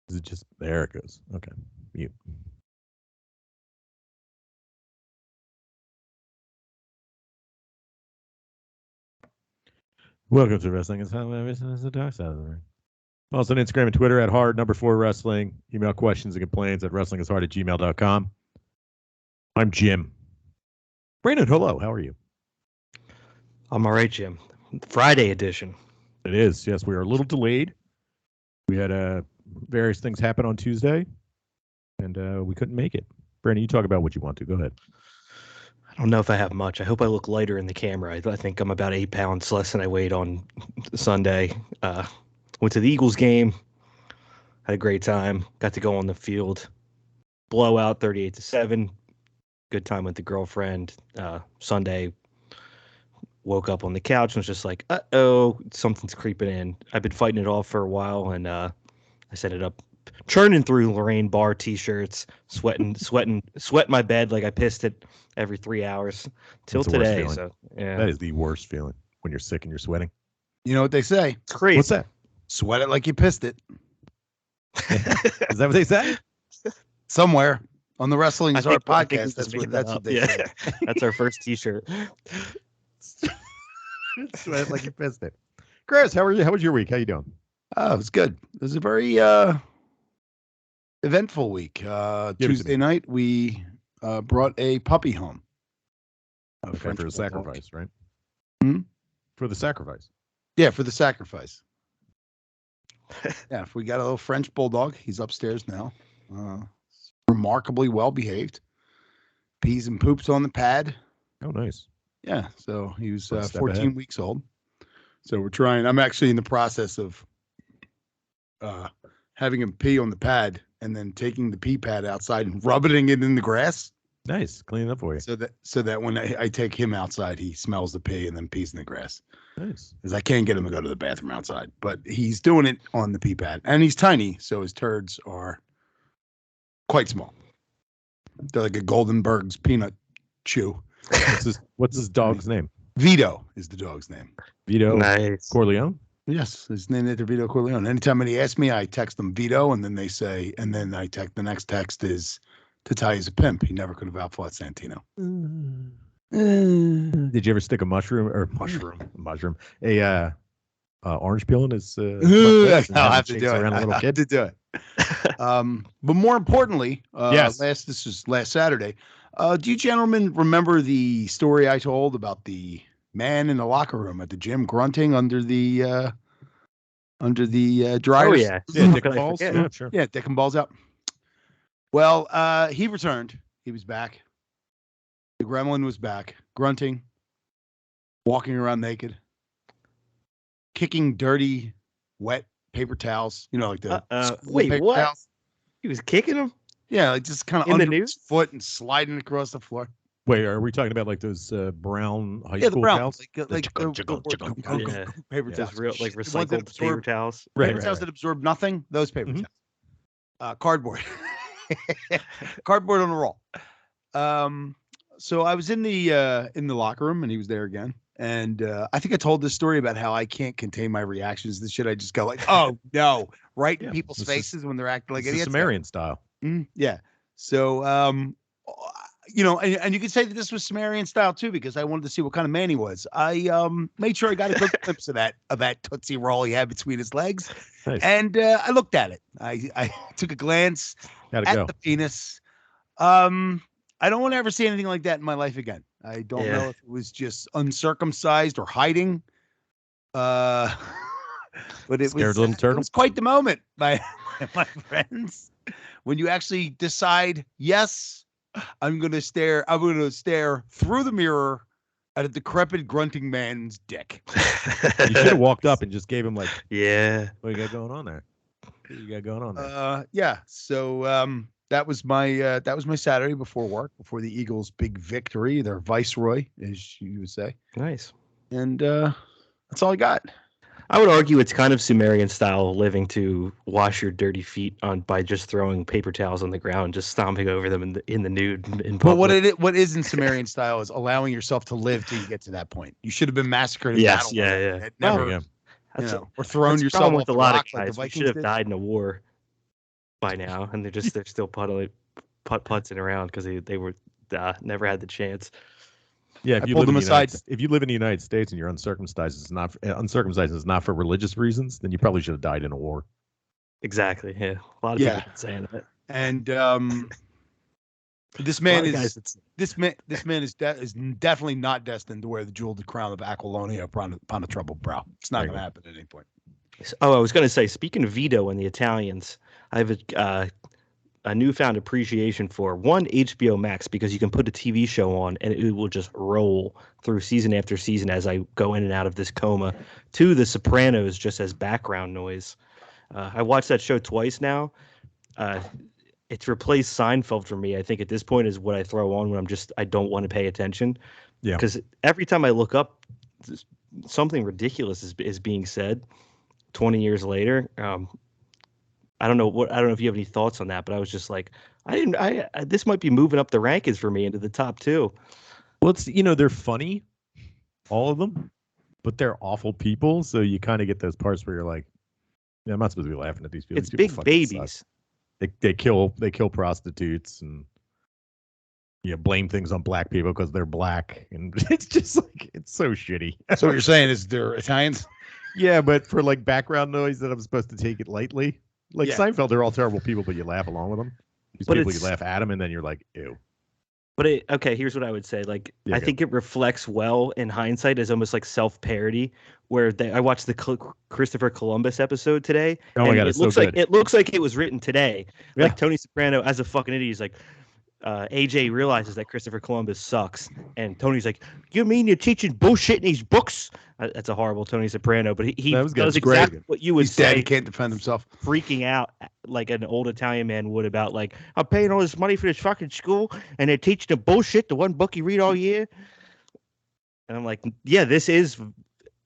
Is it just there? It goes. Okay. Mute. Welcome to Wrestling is How Everything is the Dark Side of the Ring. Also on Instagram and Twitter at hard4wrestling. Email questions and complaints at wrestlingisHard@gmail.com. I'm Jim. Brandon, hello. How are you? I'm all right, Jim. Friday edition. It is. Yes, we are a little delayed. We had various things happen on Tuesday, and we couldn't make it. Brandon, you talk about what you want to. Go ahead. I don't know if I have much. I hope I look lighter in the camera. I think I'm about 8 pounds less than I weighed on Sunday. Went to the Eagles game. Had a great time. Got to go on the field. Blowout 38-7. Good time with the girlfriend. Sunday, woke up on the couch and was just like, uh-oh, something's creeping in. I've been fighting it off for a while, and I set it up, churning through Lorraine Barr t-shirts, sweating my bed like I pissed it every 3 hours till today. So yeah, that is the worst feeling when you're sick and you're sweating. You know what they say? It's crazy. What's that? Sweat it like you pissed it. Is that what they say? Somewhere on the Wrestling is Our I think podcast. That's what they say. That's our first t-shirt. Sweat it like you pissed it. Chris, how are you? How was your week? How you doing? Oh, it was good. It was a very eventful week. Tuesday night, we brought a puppy home. For the sacrifice, right? Hmm? For the sacrifice. Yeah, for the sacrifice. Yeah, we got a little French bulldog. He's upstairs now. Remarkably well behaved. Pees and poops on the pad. Oh, nice. Yeah, so he was 14 weeks old. So we're trying. I'm actually in the process of having him pee on the pad and then taking the pee pad outside and rubbing it in the grass. Nice, clean it up for you. So that when I take him outside, he smells the pee and then pees in the grass. Nice. Because I can't get him to go to the bathroom outside, but he's doing it on the pee pad, and he's tiny, so his turds are quite small. They're like a Goldenberg's peanut chew. What's his dog's name? Vito is the dog's name. Vito Nice. Corleone? Yes, his name is Vito Corleone. Anytime they ask me, I text them Vito, and then they say, and then I text the next text is to tell he's a pimp. He never could have outfought Santino. Did you ever stick a mushroom? A orange peel in his? I'll have to do it. Around a little I kid? have to do it. But more importantly, yes. This was last Saturday. Do you gentlemen remember the story I told about the man in the locker room at the gym grunting under the dryers? Oh yeah, Dick and balls. Yeah, sure. Yeah, dick and balls out. Well, he returned. He was back. The gremlin was back, grunting, walking around naked, kicking dirty, wet paper towels. You know, like the wait, paper what? towels. He was kicking him? Yeah, like just kind of In the under nude? his foot and sliding across the floor. Wait, are we talking about like those brown high Yeah, school the brown, towels? like paper Just towels. real, like The ones that recycled paper absorb- towels. Paper towels that absorb nothing. Those paper Mhm. towels. Cardboard. Cardboard on a roll. So I was in the locker room and he was there again. And I think I told this story about how I can't contain my reactions to this shit. I just go like, oh no, right in people's faces when they're acting like idiots. Sumerian style. Yeah. So you know, and you could say that this was Sumerian style too, because I wanted to see what kind of man he was. I made sure I got a good glimpse of that Tootsie Roll he had between his legs. Nice. And I looked at it. I took a glance at the penis. I don't want to ever see anything like that in my life again. I don't know if it was just uncircumcised or hiding. But it was quite the moment, my friends, when you actually decide, yes, I'm going to stare through the mirror at a decrepit grunting man's dick. You should have walked up and just gave him like, yeah, what you got going on there? What you got going on there? Yeah. So that was my Saturday before work, before the Eagles' big victory, their viceroy, as you would say. Nice. And that's all I got. I would argue it's kind of Sumerian style living to wash your dirty feet by just throwing paper towels on the ground, just stomping over them in the nude in public. But what is in Sumerian style is allowing yourself to live till you get to that point. You should have been massacred. Yes, yeah. Never, or thrown yourself with off a lot of rocks guys. like the We Vikings should have did. died in a war. by now, and they're still putzing around because they were never had the chance. Yeah, if you live in the United States and you're uncircumcised, is not for religious reasons, then you probably should have died in a war. Exactly. Yeah, a lot of people been saying that. And this man is definitely not destined to wear the jeweled crown of Aquilonia upon a troubled brow. It's not going to happen at any point. Oh, I was going to say, speaking of Vito and the Italians, I have a newfound appreciation for one, HBO Max, because you can put a TV show on and it will just roll through season after season as I go in and out of this coma. Two, The Sopranos just as background noise. I watched that show twice now. It's replaced Seinfeld for me. I think at this point is what I throw on when I don't want to pay attention. Yeah. Because every time I look up, something ridiculous is being said 20 years later. I don't know if you have any thoughts on that, but I was just like, this might be moving up the rankings for me into the top 2. Well, it's, they're funny, all of them, but they're awful people. So you kind of get those parts where you're like, yeah, I'm not supposed to be laughing at these people. It's big babies. They kill prostitutes and blame things on black people because they're black, and it's just like, it's so shitty. So what you're saying is they're Italians? Yeah, but for like background noise that I'm supposed to take it lightly. Like Seinfeld, they're all terrible people, but you laugh along with them. These people, you laugh at them, and then you're like, ew. But here's what I would say. Like, I think it reflects well in hindsight as almost like self-parody. Where I watched the Christopher Columbus episode today. Oh my God, it looks like it was written today. Yeah. Like Tony Soprano, as a fucking idiot, he's like, AJ realizes that Christopher Columbus sucks, and Tony's like, "You mean you're teaching bullshit in these books?" That's a horrible Tony Soprano, but he does exactly what you would He's say. Dead. He can't defend himself. Freaking out like an old Italian man would about, like, I'm paying all this money for this fucking school, and they're teaching the bullshit, the one book you read all year. And I'm like, yeah, this is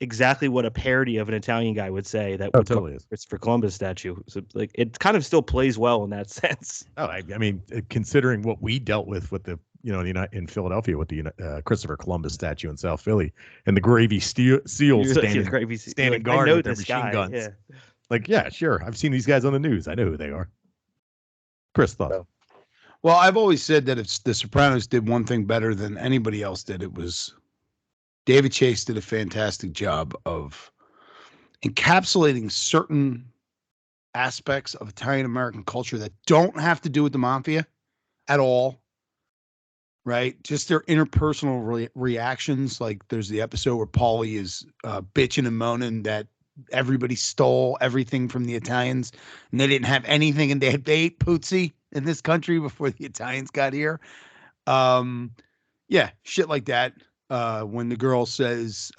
exactly what a parody of an Italian guy would say. That would totally is. Christopher Columbus statue. So, like, it kind of still plays well in that sense. Oh, I mean, considering what we dealt with the in Philadelphia with the Christopher Columbus statue in South Philly and the Gravy Seals standing guard with their machine guns. Yeah. Like, yeah, sure. I've seen these guys on the news. I know who they are. Chris thought. Well, I've always said that if The Sopranos did one thing better than anybody else did, it was David Chase did a fantastic job of encapsulating certain aspects of Italian American culture that don't have to do with the mafia at all, right? Just their interpersonal reactions. Like, there's the episode where Paulie is bitching and moaning that everybody stole everything from the Italians and they didn't have anything, and they ate Puzzi in this country before the Italians got here. Yeah, shit like that. When the girl says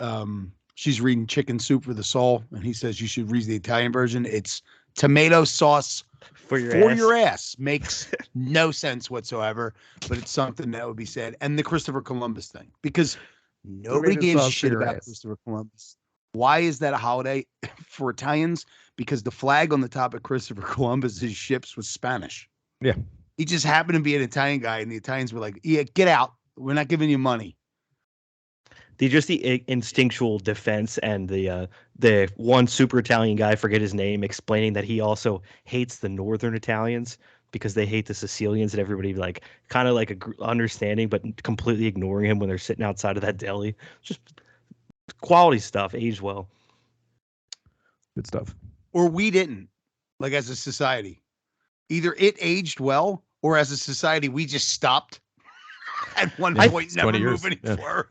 she's reading Chicken Soup for the Soul, and he says you should read the Italian version. It's tomato sauce for your ass. Makes no sense whatsoever, but it's something that would be said. And the Christopher Columbus thing, because nobody gives a shit about Christopher Columbus. Why is that a holiday for Italians? Because the flag on the top of Christopher Columbus's ships was Spanish. Yeah. He just happened to be an Italian guy, and the Italians were like, yeah, get out. We're not giving you money. The instinctual defense, and the one super Italian guy, forget his name, explaining that he also hates the Northern Italians because they hate the Sicilians, and everybody like kind of like understanding but completely ignoring him when they're sitting outside of that deli. Just quality stuff, aged well. Good stuff. Or we didn't, like, as a society. Either it aged well, or as a society we just stopped at one point, never moving forward.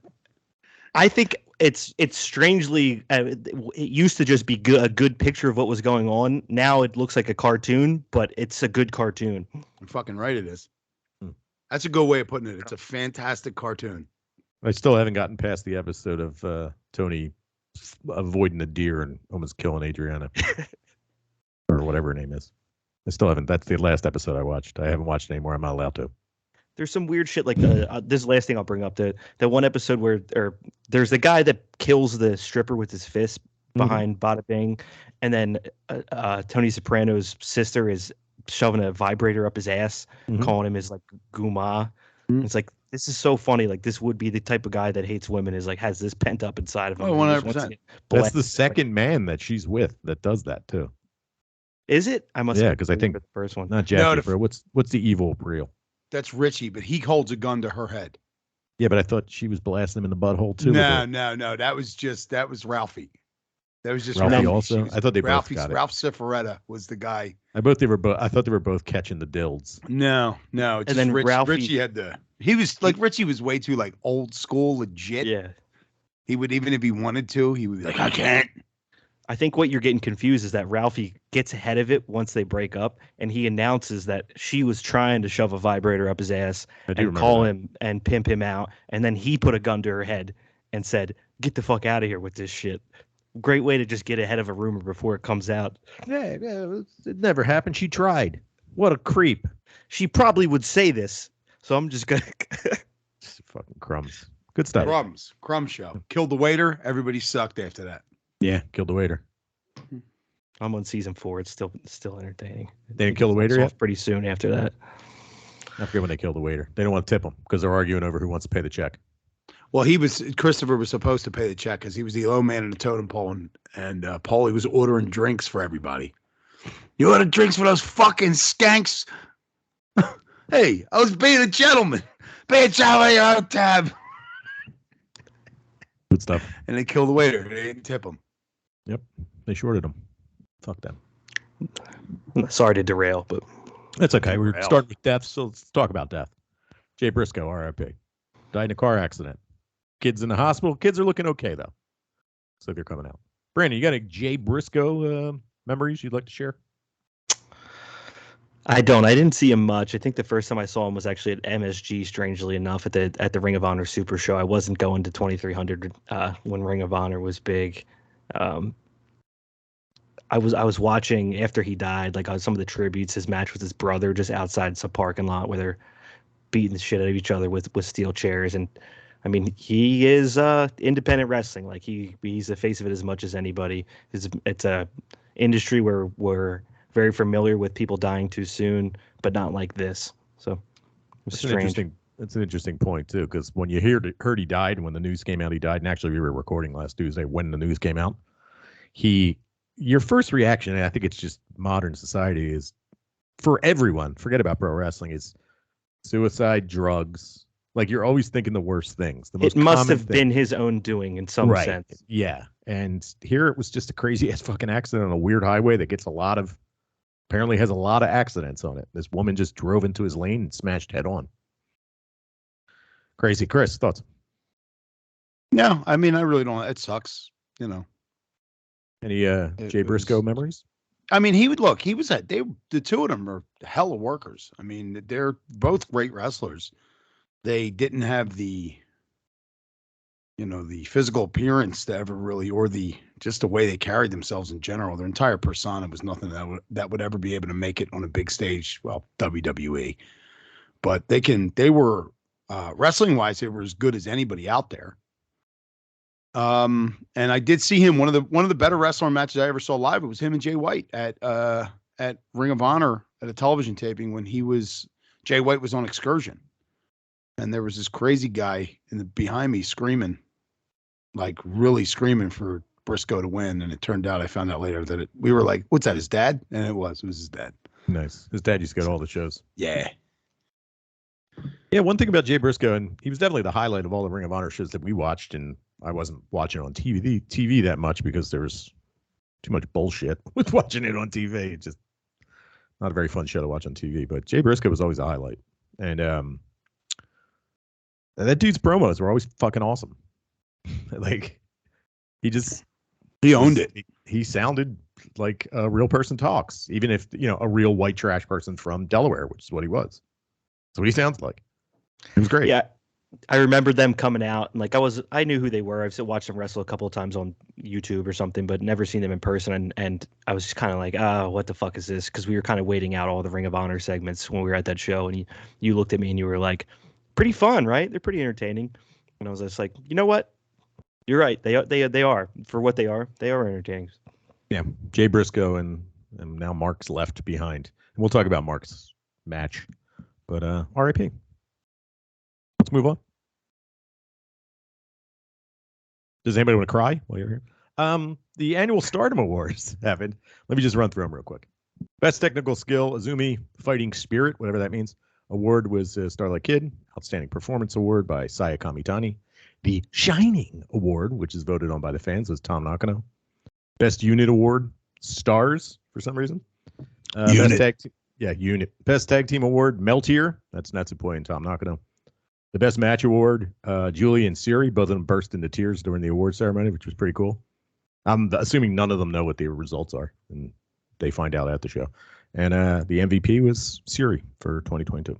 I think it's strangely, it used to just be a good picture of what was going on. Now it looks like a cartoon, but it's a good cartoon. You're fucking right, it is. That's a good way of putting it. It's a fantastic cartoon. I still haven't gotten past the episode of Tony avoiding the deer and almost killing Adriana. Or whatever her name is. I still haven't. That's the last episode I watched. I haven't watched anymore. I'm not allowed to. There's some weird shit like this last thing I'll bring up. The one episode where there's the guy that kills the stripper with his fist behind Bada Bing, and then Tony Soprano's sister is shoving a vibrator up his ass, calling him his like guma. It's like, this is so funny. Like, this would be the type of guy that hates women, is like has this pent up inside of him. Oh, 100%. That's the second man that she's with that does that too. Is it? I must. Yeah, because I think the first one. Not Jackie, bro. What's the evil reel? That's Richie, but he holds a gun to her head. Yeah, but I thought she was blasting him in the butthole too. No. That was Ralphie. That was just Ralphie also. I thought they both got it. Ralph Cifaretta was the guy. I thought they were both catching the dilds. No. And then Richie had he was like Richie was way too like old school, legit. Yeah. He would, even if he wanted to, he would be like, I can't. I think what you're getting confused is that Ralphie gets ahead of it once they break up, and he announces that she was trying to shove a vibrator up his ass and call him and pimp him out, and then he put a gun to her head and said, "Get the fuck out of here with this shit." Great way to just get ahead of a rumor before it comes out. Yeah, it never happened. She tried. What a creep. She probably would say this, so I'm just gonna. Fucking crumbs. Good stuff. Crumb show. Killed the waiter. Everybody sucked after that. Yeah, killed the waiter. I'm on season 4. It's still entertaining. They didn't kill the waiter yet? Pretty soon after that. I forget when they killed the waiter. They don't want to tip him because they're arguing over who wants to pay the check. Well, Christopher was supposed to pay the check because he was the low man in the totem pole, and Paulie was ordering drinks for everybody. You order drinks for those fucking skanks? Hey, I was being a gentleman. Pay a job on your own tab. Good stuff. And they killed the waiter. They didn't tip him. Yep. They shorted him. Fuck them. Sorry to derail, but that's okay. We're starting with death, so let's talk about death. Jay Briscoe, R.I.P. Died in a car accident. Kids in the hospital. Kids are looking okay, though. So they're coming out. Brandon, you got a Jay Briscoe memories you'd like to share? I don't. I didn't see him much. I think the first time I saw him was actually at MSG, strangely enough, at the Ring of Honor Super Show. I wasn't going to 2300 when Ring of Honor was big. I was watching after he died, like some of the tributes, his match with his brother just outside some parking lot where they're beating the shit out of each other with steel chairs. And I mean, he is independent wrestling. Like he's the face of it as much as anybody. It's a industry where we're very familiar with people dying too soon, but not like this. So it's strange. That's an interesting point too, because when you heard he died, and when the news came out he died, and actually we were recording last Tuesday when the news came out, your first reaction, and I think it's just modern society, is for everyone, forget about pro wrestling, is suicide, drugs. Like you're always thinking the worst things. It must have been his own doing in some sense. Yeah. And here it was just a crazy ass fucking accident on a weird highway that apparently has a lot of accidents on it. This woman just drove into his lane and smashed head on. Crazy. Chris, thoughts? No, I mean, I really don't. It sucks, you know. Any Jay Briscoe memories? I mean, the two of them are hella workers. I mean, they're both great wrestlers. They didn't have the physical appearance to ever really, or just the way they carried themselves in general. Their entire persona was nothing that would ever be able to make it on a big stage. Well, WWE, but they were wrestling wise, they were as good as anybody out there. And I did see him, one of the better wrestling matches I ever saw live. It was him and Jay White at Ring of Honor at a television taping when Jay White was on excursion. And there was this crazy guy behind me screaming, like really screaming for Briscoe to win. And it turned out, I found out later that we were like, what's that, his dad? And it was his dad. Nice. His dad used to go to all the shows. Yeah. Yeah. One thing about Jay Briscoe, and he was definitely the highlight of all the Ring of Honor shows that we watched. And I wasn't watching it on TV that much because there was too much bullshit with watching it on TV. It's just not a very fun show to watch on TV. But Jay Briscoe was always a highlight. And that dude's promos were always fucking awesome. Like he owned it. He sounded like a real person talks, even if a real white trash person from Delaware, which is what he was. That's what he sounds like. It was great. Yeah, I remember them coming out, and like I knew who they were. I've watched them wrestle a couple of times on YouTube or something, but never seen them in person. And I was just kind of like, what the fuck is this? Because we were kind of waiting out all the Ring of Honor segments when we were at that show, and you looked at me and you were like, pretty fun, right? They're pretty entertaining. And I was just like, you know what? You're right. They are for what they are. They are entertaining. Yeah, Jay Briscoe and now Mark's left behind. And we'll talk about Mark's match, but R.I.P. Let's move on. Does anybody want to cry while you're here? The annual Stardom Awards happened. Let me just run through them real quick. Best technical skill, Azumi Fighting Spirit, whatever that means. Award was Starlight Kid. Outstanding Performance Award by Saya Kamitani. The Shining Award, which is voted on by the fans, was Tom Nakano. Best Unit Award, Stars, for some reason. Unit. Unit. Best Tag Team Award, Meltier. That's Natsupoi and Tom Nakano. The Best Match Award, Julie and Siri. Both of them burst into tears during the award ceremony, which was pretty cool. I'm assuming none of them know what the results are, and they find out at the show. And the MVP was Siri for 2022.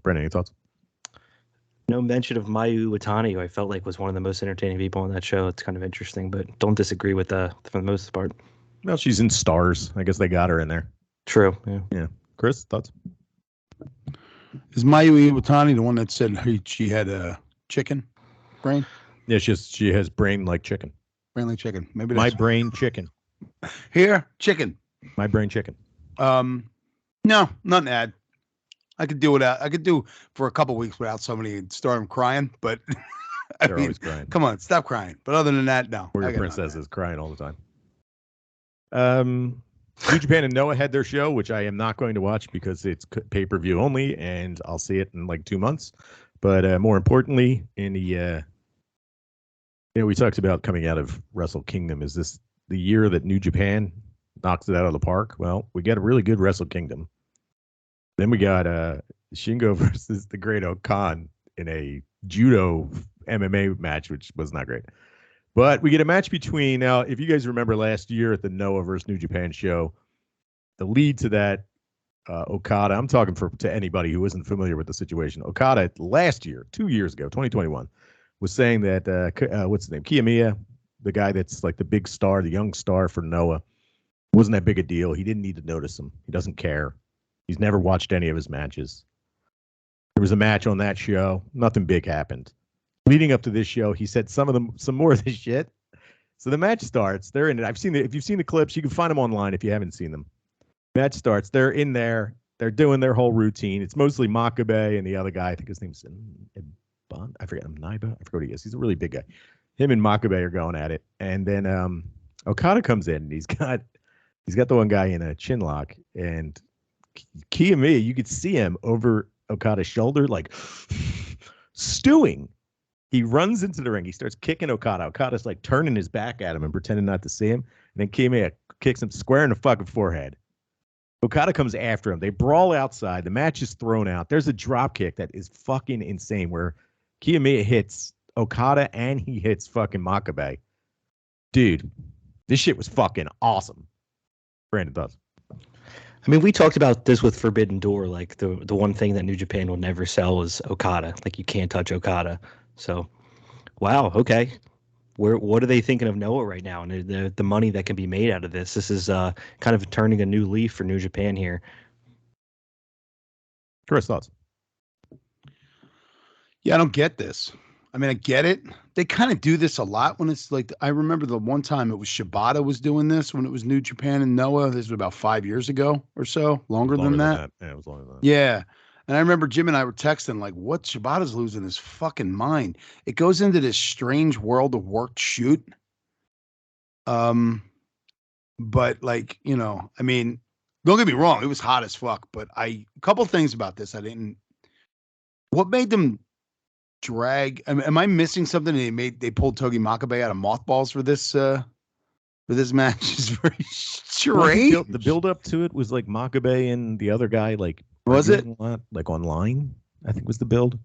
Brandon, any thoughts? No mention of Mayu Iwatani, who I felt like was one of the most entertaining people on that show. It's kind of interesting, but don't disagree with for the most part. Well, she's in Stars. I guess they got her in there. True. Yeah. Chris, thoughts? Is Mayu Iwatani the one that said she had a chicken brain? Yeah, she has brain like chicken. Brain like chicken. Maybe my brain chicken. Here, chicken. My brain chicken. No, nothing to add. I could do without. I could do for a couple weeks without somebody in Stardom crying, but They're always crying. Come on, stop crying. But other than that, no. Warrior Princess is crying all the time. New Japan and Noah had their show, which I am not going to watch because it's pay-per-view only, and I'll see it in like 2 months. But more importantly, in the we talked about coming out of Wrestle Kingdom. Is this the year that New Japan knocks it out of the park? Well, we got a really good Wrestle Kingdom. Then we got Shingo versus the Great Okan in a judo MMA match, which was not great. But we get a match between, now, if you guys remember last year at the Noah versus New Japan show, the lead to that, Okada, I'm talking to anybody who isn't familiar with the situation. Okada last year, 2 years ago, 2021, was saying that, what's his name? Kiyomiya, the guy that's like the big star, the young star for Noah, wasn't that big a deal. He didn't need to notice him. He doesn't care. He's never watched any of his matches. There was a match on that show. Nothing big happened. Leading up to this show, he said some more of this shit. So the match starts. They're in it. If you've seen the clips, you can find them online if you haven't seen them. Match starts. They're in there. They're doing their whole routine. It's mostly Makabe and the other guy. I think his name's Bond. I forget. Naiba. I forget what he is. He's a really big guy. Him and Makabe are going at it. And then Okada comes in, and he's got the one guy in a chin lock, and Kiyomiya, you could see him over Okada's shoulder, like stewing. He runs into the ring. He starts kicking Okada. Okada's like turning his back at him and pretending not to see him. And then Kiyomiya kicks him square in the fucking forehead. Okada comes after him. They brawl outside. The match is thrown out. There's a drop kick that is fucking insane where Kiyomiya hits Okada and he hits fucking Makabe. Dude, this shit was fucking awesome. Brandon does. I mean, we talked about this with Forbidden Door. Like the one thing that New Japan will never sell is Okada. Like you can't touch Okada. So, wow. Okay. What are they thinking of Noah right now? And the money that can be made out of this. This is kind of turning a new leaf for New Japan here. Chris, thoughts? Yeah, I don't get this. I mean, I get it. They kind of do this a lot when it's like, I remember the one time it was Shibata was doing this when it was New Japan and Noah. This was about 5 years ago or so, longer than that. Yeah, it was longer than that. Yeah. And I remember Jim and I were texting like, what? Shibata's losing his fucking mind. It goes into this strange world of worked shoot. But like, I mean, don't get me wrong. It was hot as fuck, but a couple things about this. What made them drag? Am I missing something? They pulled Togi Makabe out of mothballs for this match. Is very strange. The build up to it was like Makabe and the other guy, like, was it like online? I think was the build.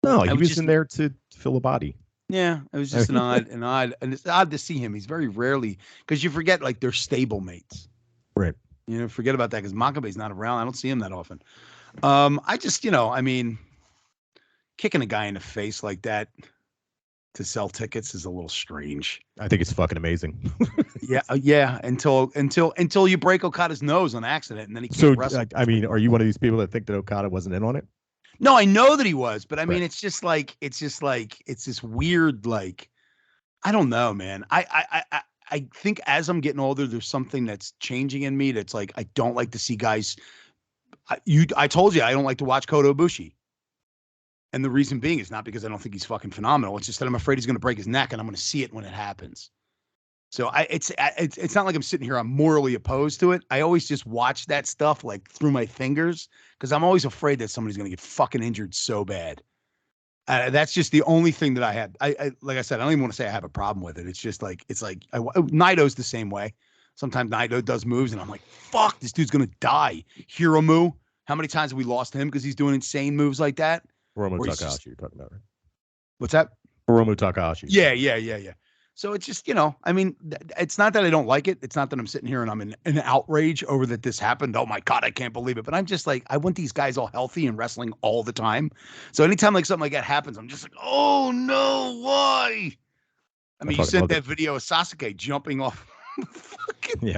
No, he was in there to fill a body. Yeah, it was just and it's odd to see him. He's very rarely, because you forget like they're stable mates, right? Forget about that because Makabe's not around. I don't see him that often. I just, I mean, kicking a guy in the face like that to sell tickets is a little strange. I think it's fucking amazing. Yeah. Until you break Okada's nose on accident, and then he can't wrestle. I mean, are you one of these people that think that Okada wasn't in on it? No, I know that he was, but I mean, it's just this weird, like, I don't know, man. I think as I'm getting older, there's something that's changing in me. That's like, I don't like to see guys. I told you I don't like to watch Kota Ibushi. And the reason being is not because I don't think he's fucking phenomenal. It's just that I'm afraid he's going to break his neck, and I'm going to see it when it happens. So it's not like I'm sitting here, I'm morally opposed to it. I always just watch that stuff like through my fingers because I'm always afraid that somebody's going to get fucking injured so bad. That's just the only thing that I had. I like I said, I don't even want to say I have a problem with it. It's just like Naito's the same way. Sometimes Naito does moves and I'm like, fuck, this dude's going to die. Hiromu, how many times have we lost him because he's doing insane moves like that? Hiromu Takahashi you're talking about, right? What's that? Hiromu Takahashi. Yeah. So it's just, I mean, it's not that I don't like it. It's not that I'm sitting here and I'm in outrage over that this happened. Oh my God, I can't believe it. But I'm just like, I want these guys all healthy and wrestling all the time. So anytime like something like that happens, I'm just like, oh no, why? I mean, you sent that video of Sasuke jumping off fucking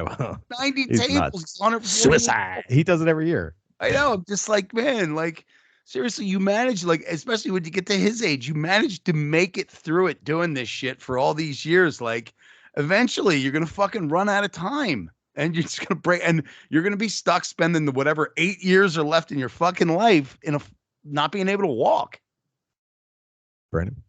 90 tables. Suicide. He does it every year. I know. I'm just like, man, like, seriously, you manage, like, especially when you get to his age, you manage to make it through it doing this shit for all these years. Like, eventually you're going to fucking run out of time and you're just going to break and you're going to be stuck spending the whatever 8 years are left in your fucking life in not being able to walk. Brandon?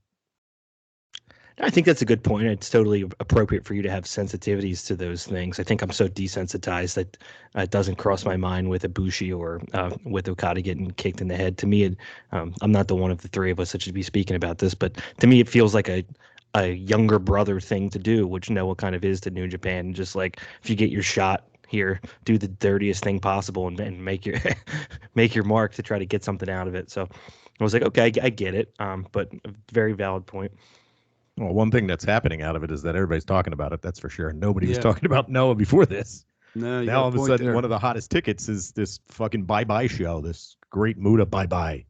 I think that's a good point. It's totally appropriate for you to have sensitivities to those things. I think I'm so desensitized that it doesn't cross my mind with Ibushi or with Okada getting kicked in the head. To me, I'm not the one of the three of us that should be speaking about this, but to me, it feels like a younger brother thing to do, which Noah kind of is to New Japan. Just like if you get your shot here, do the dirtiest thing possible and make your make your mark to try to get something out of it. So I was like, okay, I get it, but a very valid point. Well, one thing that's happening out of it is that everybody's talking about it. That's for sure. Nobody was talking about Noah before this. No, now all of a sudden, one of the hottest tickets is this fucking bye-bye show. This Great Muta bye-bye.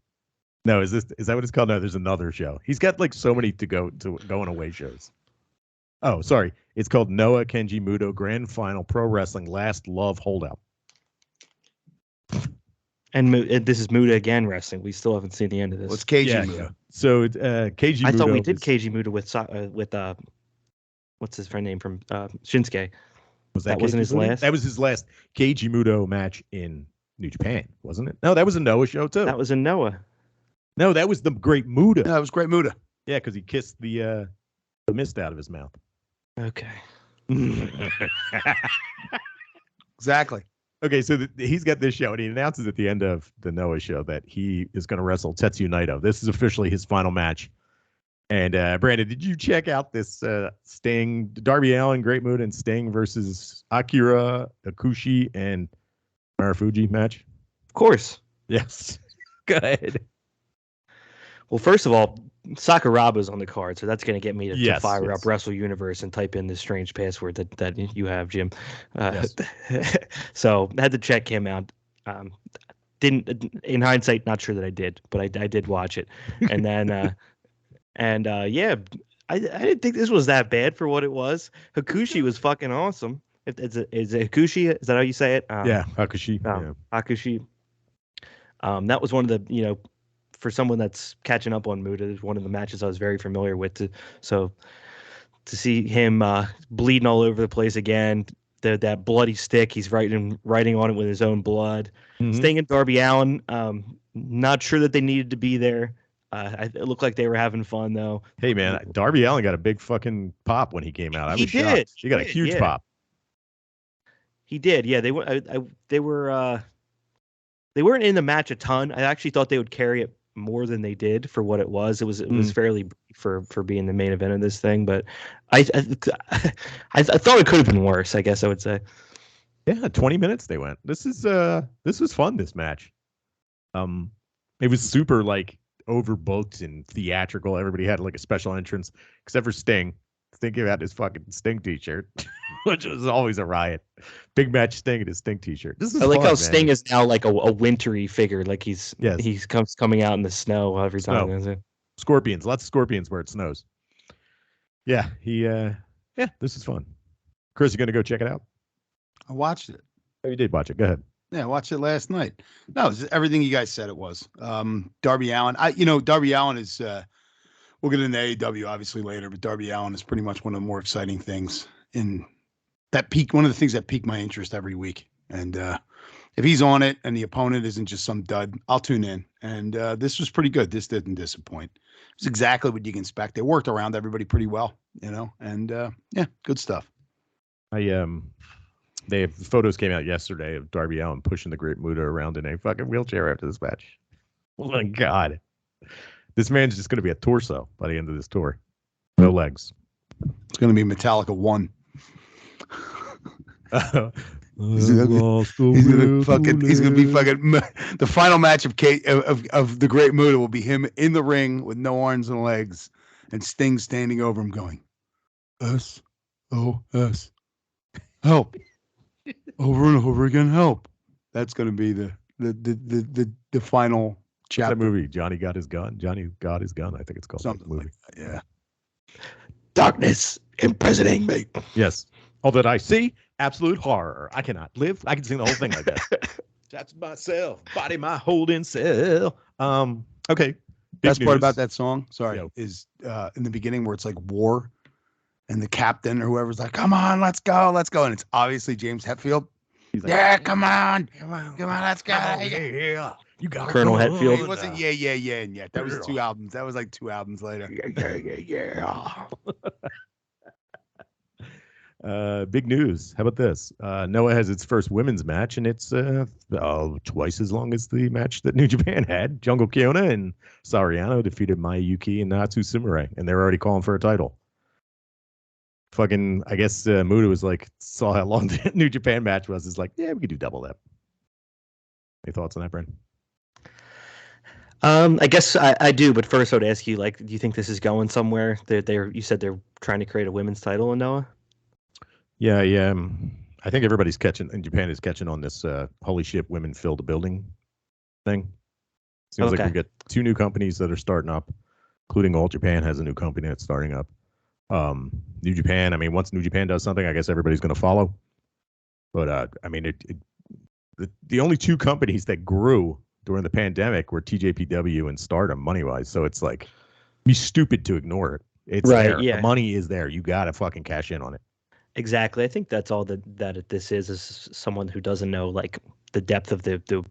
No, is that what it's called? No, there's another show. He's got like so many going away shows. Oh, sorry. It's called Noah Kenji Muto Grand Final Pro Wrestling Last Love Holdout. And this is Muta again wrestling. We still haven't seen the end of this. What's Keiji Muto? Yeah. So Keiji Muto. I thought we did Keiji Muto with what's his friend name from Shinsuke. That wasn't his last? That was his last Keiji Muto match in New Japan, wasn't it? No, that was a Noah show too. That was a Noah. No, that was the Great Muta. No, that was Great Muta. Yeah, because he kissed the mist out of his mouth. Okay. Exactly. Okay, so he's got this show, and he announces at the end of the Noah show that he is going to wrestle Tetsuya Naito. This is officially his final match. And Brandon, did you check out this Sting, Darby Allin, Great Muta, and Sting versus Akira, Akushi, and Marufuji match? Of course. Yes. Go ahead. Well, first of all, Sakuraba's on the card, so that's going to get me to fire up Wrestle Universe and type in this strange password that you have, Jim. Yes. So I had to check him out. Didn't, in hindsight, not sure that I did, but I did watch it. And then, I didn't think this was that bad for what it was. Hakushi was fucking awesome. Is it Hakushi? Is that how you say it? Yeah, Hakushi. Hakushi. That was one of the, for someone that's catching up on Muta, is one of the matches I was very familiar with. So to see him bleeding all over the place again, that bloody stick, he's writing on it with his own blood. Mm-hmm. Sting and Darby Allin, not sure that they needed to be there. It looked like they were having fun though. Hey man, Darby Allin got a big fucking pop when he came out. I was shocked. He got a huge pop. He did. Yeah, they weren't in the match a ton. I actually thought they would carry it more than they did for what it was. It was fairly for being the main event of this thing, but I thought it could have been worse, I guess I would say. Yeah, 20 minutes they went. This was fun, this match. It was super like overbooked and theatrical. Everybody had like a special entrance except for Sting. Thinking about his fucking Sting t-shirt, which was always a riot. Big match Sting and his Sting t-shirt. This is I like fun, how man. Sting is now like a wintry figure. Like he's coming out in the snow every time. Scorpions, lots of scorpions where it snows. Yeah, this is fun. Chris, you gonna go check it out? I watched it. Oh, you did watch it. Go ahead. Yeah, I watched it last night. No, it's everything you guys said it was. Darby Allin. Darby Allin is. We'll get into AEW obviously later, but Darby Allin is pretty much one of the more exciting things in that peak. One of the things that pique my interest every week. And if he's on it and the opponent isn't just some dud, I'll tune in. And this was pretty good. This didn't disappoint. It's exactly what you can expect. They worked around everybody pretty well, and good stuff. Photos came out yesterday of Darby Allin pushing the Great Muta around in a fucking wheelchair after this match. Oh my god, this man's just going to be a torso by the end of this tour. No legs. It's going to be Metallica 1. He's gonna be fucking the final match of the Great Muta will be him in the ring with no arms and legs, and Sting standing over him going, SOS, help, over and over again, help. That's gonna be the final chapter. That movie, Johnny Got His Gun. Johnny Got His Gun. I think it's called. Something movie. Like that, yeah. Darkness imprisoning me. Yes. All that I see, absolute horror. I cannot live. I can sing the whole thing like that. That's myself, body my holding cell. Okay. Best part about that song, is in the beginning where it's like war, and the captain or whoever's like, "Come on, let's go," and it's obviously James Hetfield. He's like, "Yeah, come on, let's go." Yeah. You got Colonel Hetfield. He wasn't and yet. That was 2 albums. That was like 2 albums later. Yeah. Big news. How about this? Noah has its first women's match, and it's twice as long as the match that New Japan had. Jungle Kyona and Sariano defeated Mayuki and Natsu Sumire, and they're already calling for a title. Fucking, I guess Muta was like, saw how long the New Japan match was. It's like, yeah, we could do double that. Any thoughts on that, Brent? I guess I do, but first I would ask you, like, do you think this is going somewhere? You said they're trying to create a women's title in Noah? Yeah. I think everybody's catching, in Japan is catching on this holy shit, women fill the building thing. Seems like we get 2 new companies that are starting up, including All Japan has a new company that's starting up. New Japan, I mean, once New Japan does something, I guess everybody's going to follow. But, I mean, the only 2 companies that grew during the pandemic were TJPW and Stardom money-wise. So it's like, be stupid to ignore it. It's right, there. Yeah. The money is there. You got to fucking cash in on it. Exactly. I think that's all that this is someone who doesn't know like the depth of the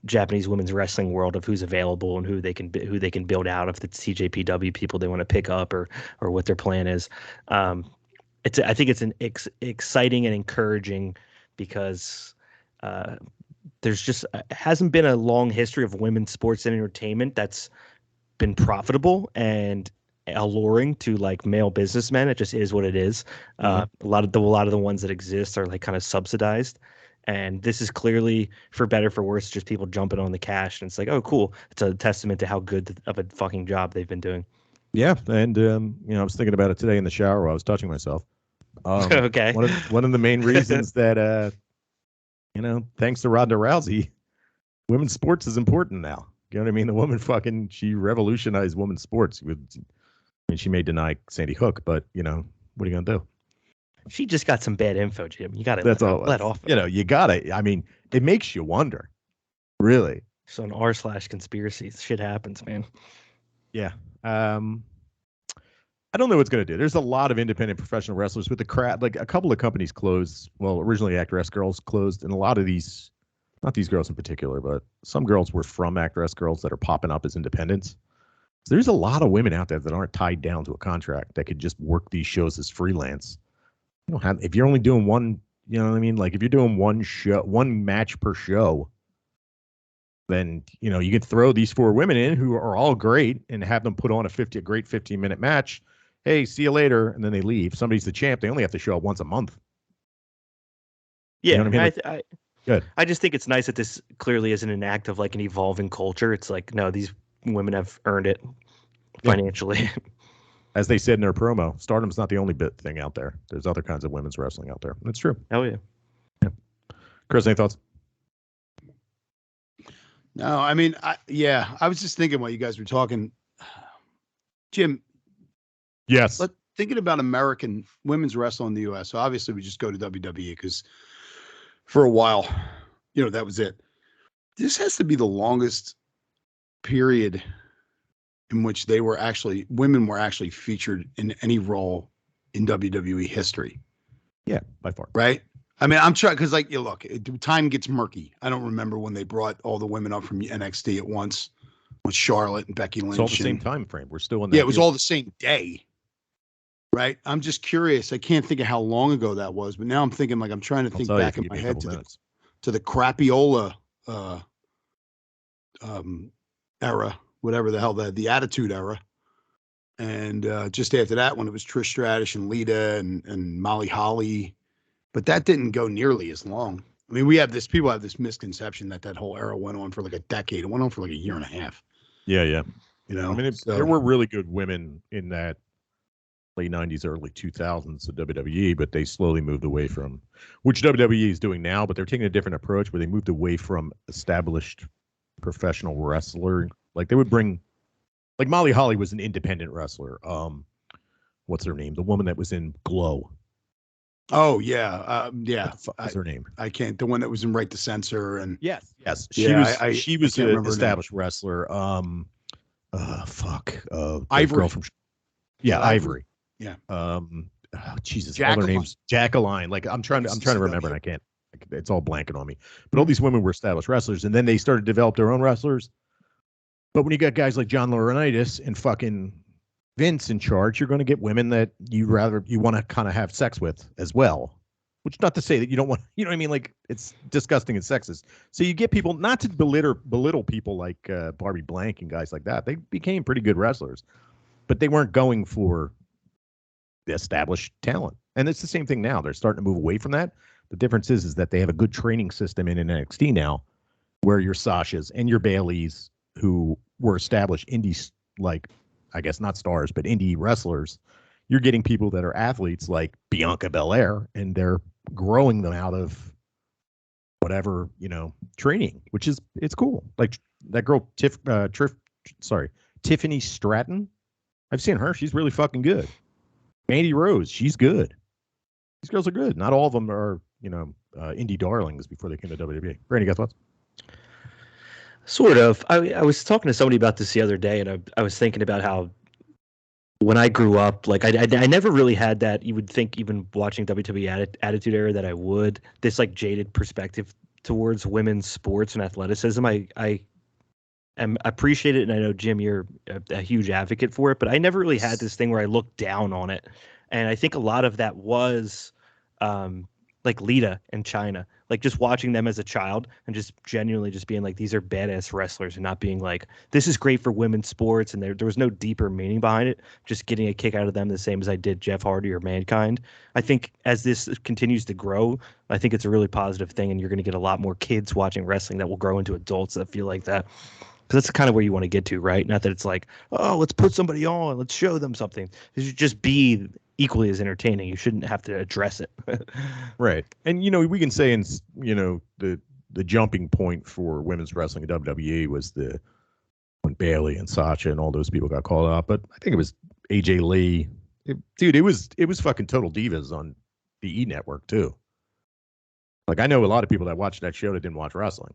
Japanese women's wrestling world of who's available and who they can build out of the TJPW people they want to pick up or what their plan is. I think it's an exciting and encouraging because there's just hasn't been a long history of women's sports and entertainment that's been profitable and alluring to like male businessmen. It just is what it is. A lot of the ones that exist are like kind of subsidized, and this is clearly, for better for worse, just people jumping on the cash. And it's like, oh, cool. It's a testament to how good of a fucking job they've been doing. Yeah, and I was thinking about it today in the shower while I was touching myself. Okay. One of the main reasons that thanks to Ronda Rousey, women's sports is important now. You know what I mean? The woman she revolutionized women's sports with. I mean, she may deny Sandy Hook, but what are you gonna do? She just got some bad info, Jim. You got to let off. You gotta. I mean, it makes you wonder, really. So an r/conspiracy shit happens, man. Yeah. I don't know what's gonna do. There's a lot of independent professional wrestlers with the crowd. Like a couple of companies closed. Well, originally Actress Girls closed, and a lot of these, not these girls in particular, but some girls were from Actress Girls that are popping up as independents. So there's a lot of women out there that aren't tied down to a contract that could just work these shows as freelance. You don't have, if you're only doing one, you know what I mean? Like if you're doing one match per show, then, you can throw these 4 women in who are all great and have them put on a great 15-minute match. Hey, see you later. And then they leave. Somebody's the champ. They only have to show up once a month. Yeah. You know what I mean? Good. I just think it's nice that this clearly isn't an act of like an evolving culture. It's like, no, these women have earned it financially. Yeah. As they said in their promo, Stardom's not the only thing out there. There's other kinds of women's wrestling out there. That's true. Oh, yeah. Chris, any thoughts? No, I mean, I was just thinking while you guys were talking, Jim. Yes. Thinking about American women's wrestling in the U.S. So obviously we just go to WWE because for a while, that was it. This has to be the longest period in which women were actually featured in any role in WWE history. Yeah, by far. Right? I mean, I'm trying because, look, time gets murky. I don't remember when they brought all the women up from NXT at once with Charlotte and Becky Lynch. It's all the same time frame. We're still in that. Yeah, it was all the same day. Right. I'm just curious. I can't think of how long ago that was, but now I'm thinking like I'm trying to think back in my head to the crapiola era, whatever the hell the Attitude Era. And just after that, when it was Trish Stratus and Lita and Molly Holly, but that didn't go nearly as long. I mean, people have this misconception that whole era went on for like a decade. It went on for like a year and a half. Yeah, yeah. You know, I mean, there were really good women in that late 90s, early 2000s of WWE, but they slowly moved away from, which WWE is doing now, but they're taking a different approach where they moved away from established professional wrestler. Like they would bring, like Molly Holly was an independent wrestler. What's her name? The woman that was in Glow. Oh yeah, yeah. What the fuck was her name? I can't. The one that was in Right to Censor and yes. She was an established wrestler. Ivory. Girl from, Ivory. Yeah. Jesus. All their names. Jacqueline. Like I'm trying to remember and I can't. It's all blanking on me. But all these women were established wrestlers, and then they started to develop their own wrestlers. But when you got guys like John Laurinaitis and fucking Vince in charge, you're going to get women that you want to kind of have sex with as well. Which not to say that you don't want, you know what I mean? Like it's disgusting and sexist. So you get people, not to belittle people like Barbie Blank and guys like that. They became pretty good wrestlers, but they weren't going for the established talent. And it's the same thing now. They're starting to move away from that. The difference is that they have a good training system in NXT now, where your Sashas and your Baileys, who were established indies, like I guess not stars, but indie wrestlers, you're getting people that are athletes like Bianca Belair, and they're growing them out of whatever, training, which is, it's cool. Like that girl, Tiffany Stratton. I've seen her. She's really fucking good. Mandy Rose. She's good. These girls are good. Not all of them are, indie darlings before they came to WWE. Brandon, you got thoughts? Sort of. I was talking to somebody about this the other day, and I was thinking about how when I grew up, like I never really had that. You would think even watching WWE Attitude Era that I would, this like jaded perspective towards women's sports and athleticism. I appreciate it, and I know Jim, you're a huge advocate for it, but I never really had this thing where I looked down on it, and I think a lot of that was like Lita and China, like just watching them as a child and just genuinely just being like, these are badass wrestlers, and not being like, this is great for women's sports, and there was no deeper meaning behind it, just getting a kick out of them the same as I did Jeff Hardy or Mankind. I think as this continues to grow, I think it's a really positive thing, and you're going to get a lot more kids watching wrestling that will grow into adults that feel like that. Because that's kind of where you want to get to, right? Not that it's like, oh, let's put somebody on, let's show them something. It should just be equally as entertaining. You shouldn't have to address it. Right. And, we can say, the jumping point for women's wrestling in WWE was when Bayley and Sasha and all those people got called out. But I think it was AJ Lee. It was fucking Total Divas on the E Network, too. Like, I know a lot of people that watched that show that didn't watch wrestling.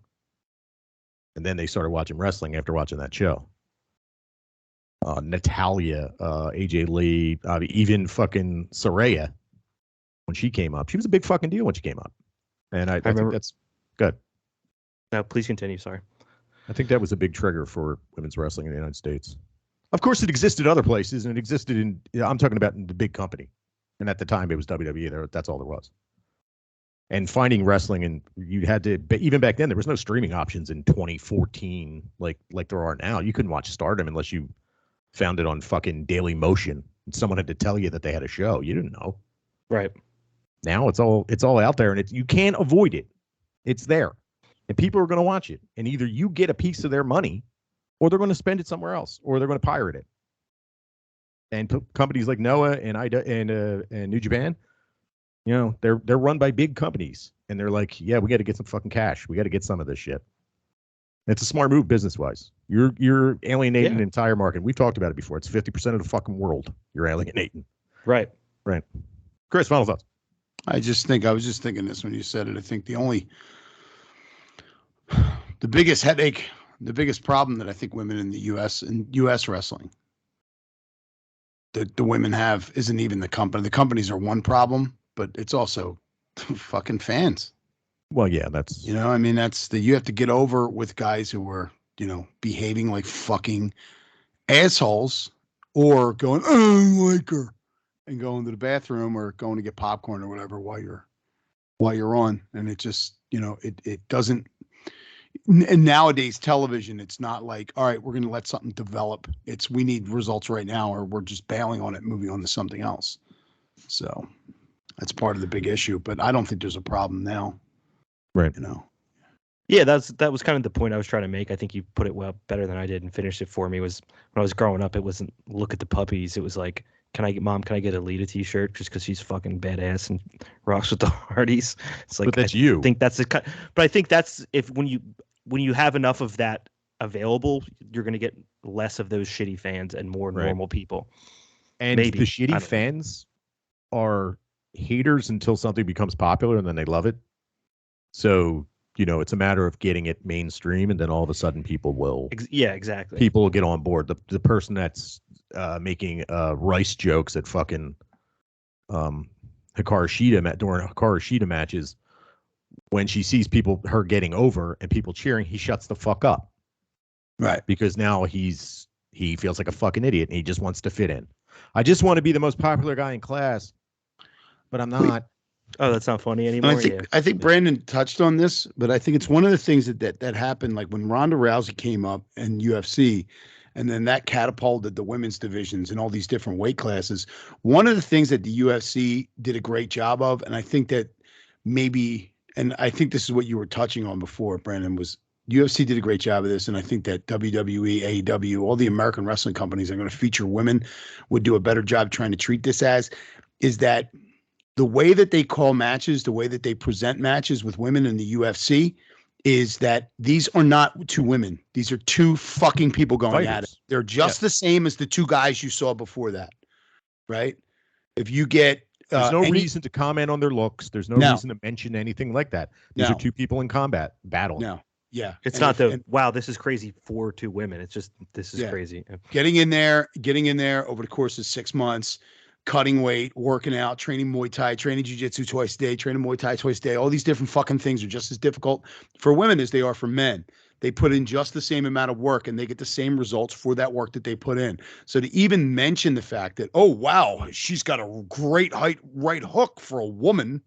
And then they started watching wrestling after watching that show. Natalia, AJ Lee, even fucking Saraya, when she came up. She was a big fucking deal when she came up. And I think that's good. No, please continue. Sorry. I think that was a big trigger for women's wrestling in the United States. Of course, it existed other places, and it existed I'm talking about in the big company. And at the time, it was WWE. That's all there was. And finding wrestling, and you had to, even back then, there was no streaming options in 2014 like there are now. You couldn't watch Stardom unless you found it on fucking Daily Motion, and someone had to tell you that they had a show. You didn't know. Right. Now it's all out there, and you can't avoid it. It's there, and people are going to watch it. And either you get a piece of their money, or they're going to spend it somewhere else, or they're going to pirate it. And companies like Noah and New Japan, they're run by big companies, and they're like, yeah, we got to get some fucking cash. We got to get some of this shit. It's a smart move business-wise. You're alienating the entire market. We've talked about it before. It's 50% of the fucking world you're alienating. Right. Chris, final thoughts. I was just thinking this when you said it. I think the biggest headache, the biggest problem that I think women in the U.S. wrestling, that the women have isn't even the company. The companies are one problem, but it's also fucking fans. Well, yeah, that's, you have to get over with guys who are, behaving like fucking assholes or going, oh, I don't like her. and going to the bathroom or going to get popcorn or whatever while you're on. And it just, it doesn't. And nowadays television, it's not like, all right, we're going to let something develop. It's we need results right now, or we're just bailing on it, moving on to something else. So that's part of the big issue. But I don't think there's a problem now. Right. Yeah, that was kind of the point I was trying to make. I think you put it well better than I did and finished it for me. Was when I was growing up, it wasn't look at the puppies. It was like, can I get a Lita t-shirt just because she's fucking badass and rocks with the Hardys? It's like, but that's you. I think that's the cut. But I think that's when you have enough of that available, you're going to get less of those shitty fans and more normal people. And maybe the shitty fans are haters until something becomes popular and then they love it. So, it's a matter of getting it mainstream, and then all of a sudden people will. Yeah, exactly. People will get on board. The person that's making rice jokes at fucking Hikaru Shida during Hikaru Shida matches, when she sees her getting over and people cheering, he shuts the fuck up. Right. Because now he feels like a fucking idiot and he just wants to fit in. I just want to be the most popular guy in class, but I'm not. Oh, that's not funny anymore. I think Brandon touched on this, but I think it's one of the things that happened, like when Ronda Rousey came up in UFC, and then that catapulted the women's divisions in all these different weight classes. One of the things that the UFC did a great job of, and I think that and I think this is what you were touching on before, Brandon, was UFC did a great job of this, and I think that WWE, AEW, all the American wrestling companies are going to feature women would do a better job trying to treat this is that the way that they call matches, the way that they present matches with women in the UFC is that these are not two women. These are two fucking people going at it. They're just the same as the two guys you saw before that, right? If you get... There's no reason to comment on their looks. There's no reason to mention anything like that. These are two people in combat, battling. No. Yeah. It's wow, this is crazy for two women. It's just, this is crazy. Getting in there over the course of 6 months, cutting weight, working out, training Muay Thai, training Jiu-Jitsu twice a day, training Muay Thai twice a day. All these different fucking things are just as difficult for women as they are for men. They put in just the same amount of work and they get the same results for that work that they put in. So to even mention the fact that, oh, wow, she's got a great right hook for a woman.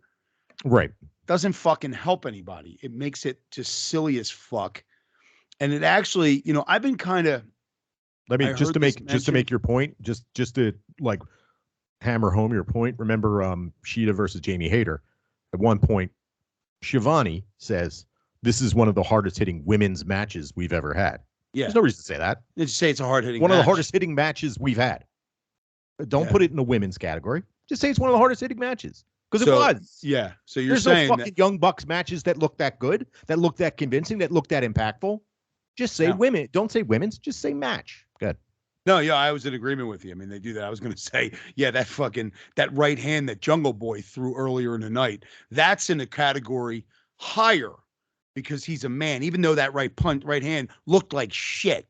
Right. Doesn't fucking help anybody. It makes it just silly as fuck. And it actually, I've been kind of... just to make your point, just to like hammer home your point. Remember Shida versus Jamie Hayter. At one point, Shivani says, this is one of the hardest hitting women's matches we've ever had. Yeah. There's no reason to say that. Just say it's a hard hitting One of the hardest hitting matches we've had. Don't put it in the women's category. Just say it's one of the hardest hitting matches. Because it was. Yeah. So there's saying no fucking Young Bucks matches that look that good, that look that convincing, that look that impactful. Just say women. Don't say women's. Just say match. Good. No, yeah, I was in agreement with you. I mean, they do that. I was going to say, that right hand that Jungle Boy threw earlier in the night, that's in a category higher because he's a man, even though that right hand looked like shit.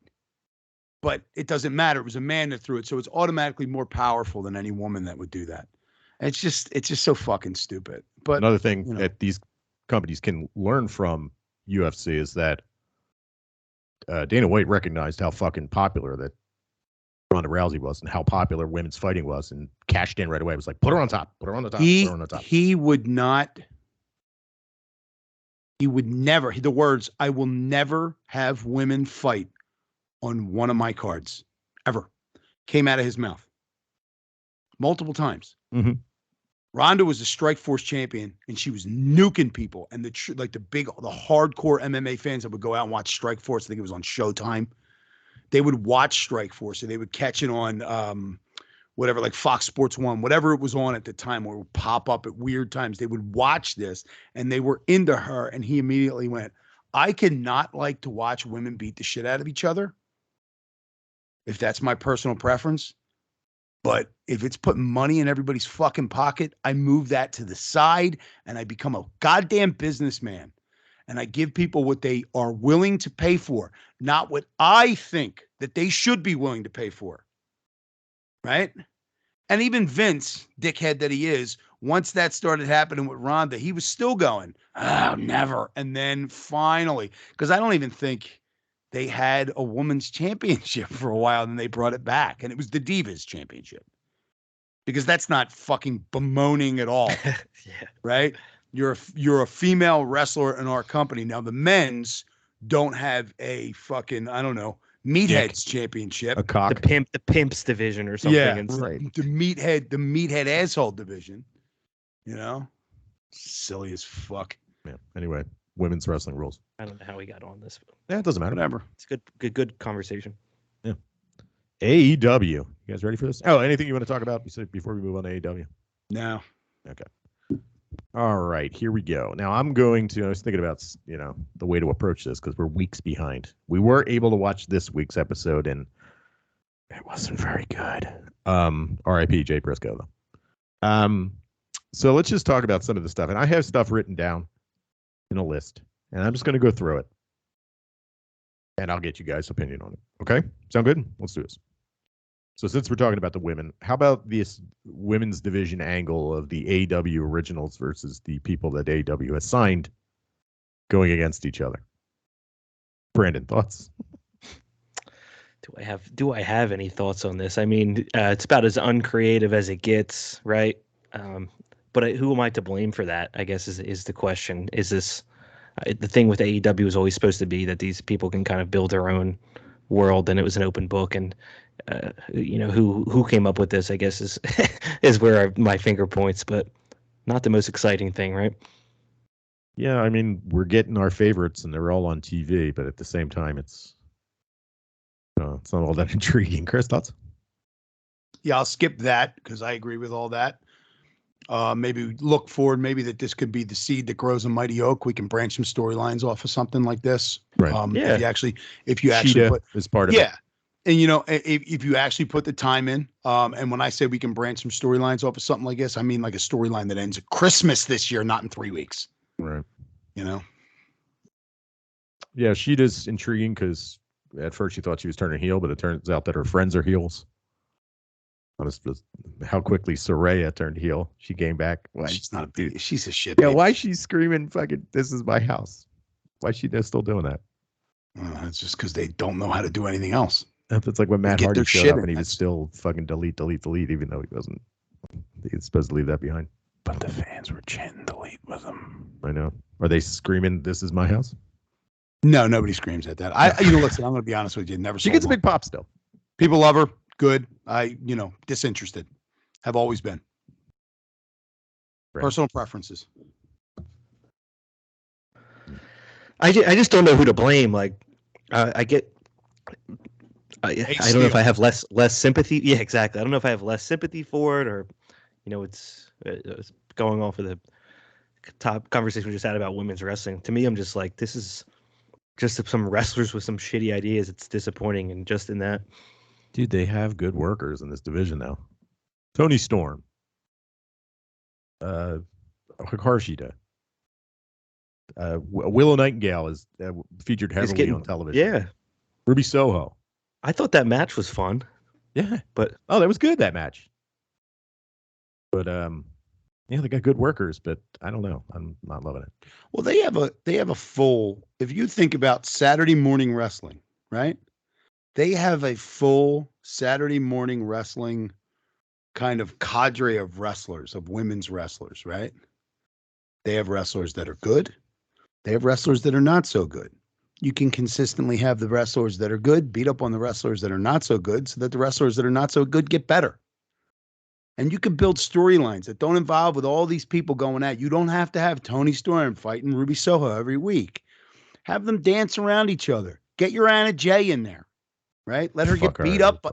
But it doesn't matter. It was a man that threw it. So it's automatically more powerful than any woman that would do that. It's just so fucking stupid. But another thing that these companies can learn from UFC is that Dana White recognized how fucking popular that Ronda Rousey was and how popular women's fighting was and cashed in right away. It was like, put her on top, put her on the top, put her on the top. He would never, the words, I will never have women fight on one of my cards, ever, came out of his mouth multiple times. Mm-hmm. Ronda was a Strikeforce champion and she was nuking people. And the hardcore MMA fans that would go out and watch Strikeforce, I think it was on Showtime. They would watch Strikeforce and they would catch it on whatever, like Fox Sports 1, whatever it was on at the time, or it would pop up at weird times. They would watch this and they were into her. And he immediately went, I cannot like to watch women beat the shit out of each other, if that's my personal preference. But if it's putting money in everybody's fucking pocket, I move that to the side and I become a goddamn businessman. And I give people what they are willing to pay for, not what I think that they should be willing to pay for. Right? And even Vince, dickhead that he is, once that started happening with Ronda, he was still going, oh, never. And then finally, because I don't even think they had a women's championship for a while, and then they brought it back. And it was the Divas Championship. because that's not fucking bemoaning at all. Yeah. Right? You're a female wrestler in our company. Now the men's don't have a fucking, I don't know, meatheads championship. A cock. The pimps division or something. Yeah, Right. The meathead asshole division. You know? Silly as fuck. Yeah. Anyway, women's wrestling rules. I don't know how we got on this. Yeah, it doesn't matter. Whatever. It's good conversation. Yeah. AEW. You guys ready for this? Oh, anything you want to talk about before we move on to AEW? No. Okay. All right, here we go. Now I was thinking about, the way to approach this because we're weeks behind. We were able to watch this week's episode and it wasn't very good. R.I.P. Jay Briscoe though. So let's just talk about some of the stuff. And I have stuff written down in a list and I'm just going to go through it. And I'll get you guys' opinion on it. Okay? Sound good? Let's do this. So since we're talking about the women, how about this women's division angle of the AEW originals versus the people that AEW has signed going against each other? Brandon, thoughts? Do I have any thoughts on this? I mean, it's about as uncreative as it gets, right? But who am I to blame for that? I guess is the question. Is this the thing with AEW is always supposed to be that these people can kind of build their own world, and it was an open book, and who came up with this, I guess, is where my finger points, but not the most exciting thing, right? Yeah, I mean, we're getting our favorites, and they're all on TV, but at the same time, it's not all that intriguing. Chris, thoughts? Yeah, I'll skip that because I agree with all that. Maybe look forward, maybe that this could be the seed that grows a mighty oak. We can branch some storylines off of something like this. Right. If you actually Cheetah put is part of it. And if you actually put the time in, and when I say we can branch some storylines off of something like this, I mean like a storyline that ends at Christmas this year, not in 3 weeks. Right. Yeah, Cheetah's intriguing because at first she thought she was turning heel, but it turns out that her friends are heels. How quickly Saraya turned heel. She came back. Why? She's not a dude. She's a shit. Yeah, why is she screaming fucking this is my house? Why is she still doing that? It's just because they don't know how to do anything else. It's like when Matt Hardy showed up and he was still fucking delete, even though he wasn't. He was supposed to leave that behind. But the fans were chanting delete with him. I know. Are they screaming this is my house? No, nobody screams at that. Listen, I'm going to be honest with you. Never. She gets a big pop still. People love her. Good. Disinterested. Have always been. Right. Personal preferences. I just don't know who to blame. Like, I get. I don't know if I have less sympathy. Yeah, exactly. I don't know if I have less sympathy for it, or, it's going off of the top conversation we just had about women's wrestling. To me, I'm just like, this is just some wrestlers with some shitty ideas. It's disappointing, and just in that. Dude, they have good workers in this division now. Tony Storm. Hikaru Shida. Willow Nightingale is featured heavily on television. Yeah. Ruby Soho. I thought that match was fun. Yeah. But that was good, that match. But they got good workers, but I don't know. I'm not loving it. Well, they have a full, if you think about Saturday morning wrestling, right? They have a full Saturday morning wrestling kind of cadre of wrestlers, of women's wrestlers, right? They have wrestlers that are good. They have wrestlers that are not so good. You can consistently have the wrestlers that are good beat up on the wrestlers that are not so good so that the wrestlers that are not so good get better. And you can build storylines that don't involve with all these people going at. You don't have to have Tony Storm fighting Ruby Soho every week. Have them dance around each other. Get your Anna Jay in there. Right? Let her get beat up.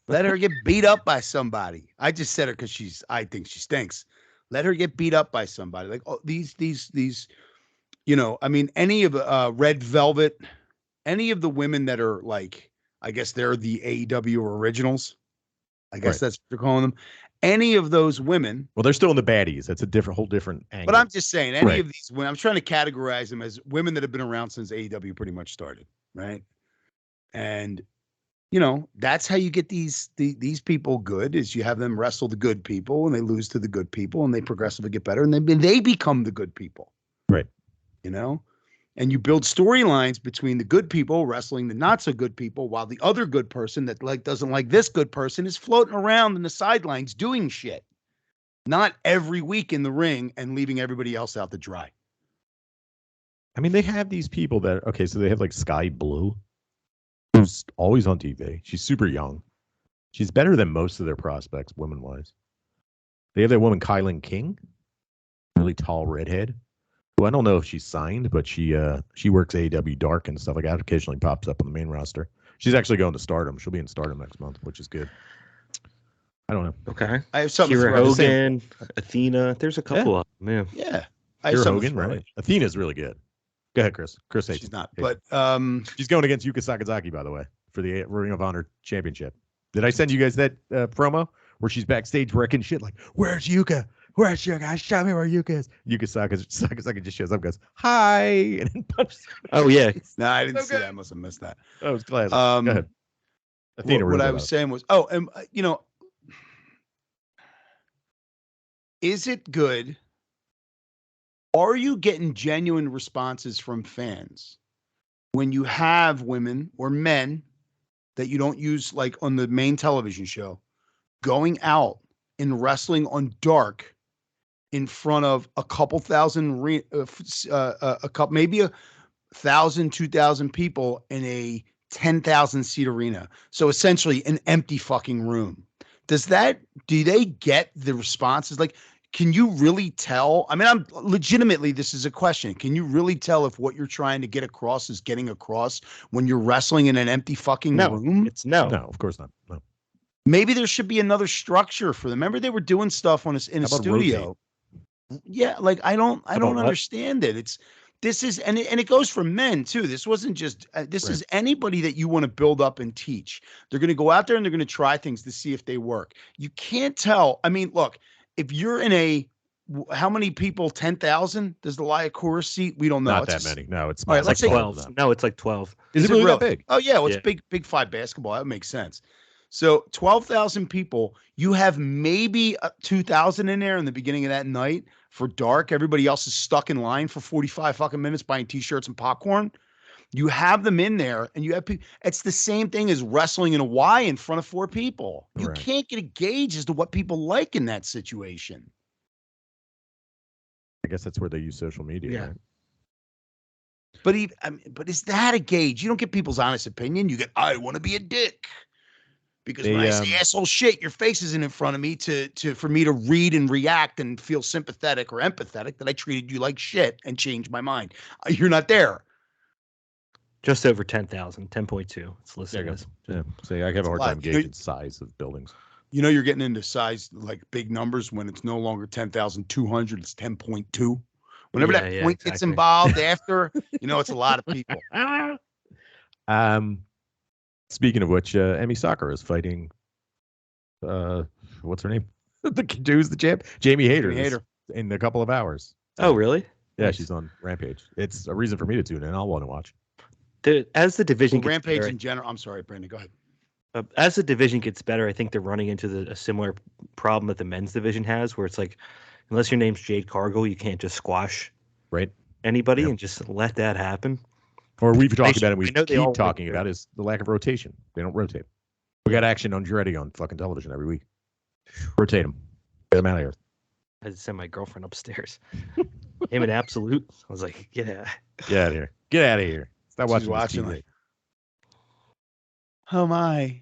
Let her get beat up by somebody. I just said her because I think she stinks. Let her get beat up by somebody. Like these, any of Red Velvet, any of the women that are like, I guess they're the AEW originals. I guess that's what they're calling them. Any of those women. Well, they're still in the baddies. That's a whole different angle. But I'm just saying, any of these women, I'm trying to categorize them as women that have been around since AEW pretty much started. Right. And that's how you get these people good, is you have them wrestle the good people and they lose to the good people and they progressively get better and they become the good people. Right. and you build storylines between the good people wrestling the not so good people, while the other good person that doesn't like this good person is floating around in the sidelines doing shit. Not every week in the ring and leaving everybody else out to dry. I mean, they have these people that, okay, so they have like Sky Blue, who's always on TV. She's super young. She's better than most of their prospects, women-wise. They have that woman, Kylan King, really tall redhead, who I don't know if she's signed, but she works AEW Dark and stuff like that. Occasionally pops up on the main roster. She's actually going to Stardom. She'll be in Stardom next month, which is good. I don't know. Okay. I have something. Kira Hogan, Athena. There's a couple of them. Yeah. Kira Hogan, right? Athena's really good. Go ahead, Chris. Chris hates. She's not, hates. but she's going against Yuka Sakazaki, by the way, for the Ring of Honor Championship. Did I send you guys that promo where she's backstage wrecking shit like, "Where's Yuka? Where's Yuka? Show me where Yuka is." Yuka Sakazaki just shows up, and goes, "Hi," and then punches. Oh yeah. No, I didn't see that. I must have missed that. I was glad. Go ahead. Athena, what I was saying was, is it good? Are you getting genuine responses from fans when you have women or men that you don't use like on the main television show going out and wrestling on Dark in front of a couple thousand, maybe 1,000, 2,000 people in a 10,000 seat arena? So essentially an empty fucking room. Do they get the responses? Like, can you really tell? I mean, this is a question. Can you really tell if what you're trying to get across is getting across when you're wrestling in an empty fucking room? No, of course not. No. Maybe there should be another structure for them. Remember, they were doing stuff in a studio. Rotate? Yeah, like I don't understand it. This is it goes for men too. This wasn't just this is anybody that you want to build up and teach. They're going to go out there and they're going to try things to see if they work. You can't tell. I mean, look. If you're in how many people? 10,000? Does the Lycurgus seat? We don't know. Not that many. No, it's small. Right, let's say 12. No, it's like 12. Is it really that big? Oh yeah, well, it's big 5 basketball. That makes sense. So 12,000 people. You have maybe 2,000 in there in the beginning of that night for Dark. Everybody else is stuck in line for 45 fucking minutes buying T-shirts and popcorn. You have them in there, and you have people. It's the same thing as wrestling in a Y in front of 4 people. You can't get a gauge as to what people like in that situation. I guess that's where they use social media. Right? But is that a gauge? You don't get people's honest opinion. You get, I want to be a dick. Because when I say asshole shit, your face isn't in front of me for me to read and react and feel sympathetic or empathetic that I treated you like shit and changed my mind. You're not there. Just over 10,000, 10.2. It's listed as. Yeah. So I have a hard time gauging size of buildings. You know, you're getting into size like big numbers when it's no longer 10,200. It's 10.2. Whenever that point gets involved after, it's a lot of people. Speaking of which, Emi Sakura is fighting. What's her name? Who's the champ? Jamie Hayter. In a couple of hours. Oh, really? Yeah, nice. She's on Rampage. It's a reason for me to tune in. I'll want to watch. As the division gets Rampage better, in general. I'm sorry, Brandon. Go ahead. As the division gets better, I think they're running into a similar problem that the men's division has, where it's like, unless your name's Jade Cargill, you can't just squash anybody and just let that happen. Or we've talked about it. We keep talking about is the lack of rotation. They don't rotate. We got Action Andretti on fucking television every week. Rotate them. Get them out of here. I had to send my girlfriend upstairs. Him in Absolute. I was like, get out of here. Get out of here. Stop watching like, oh my.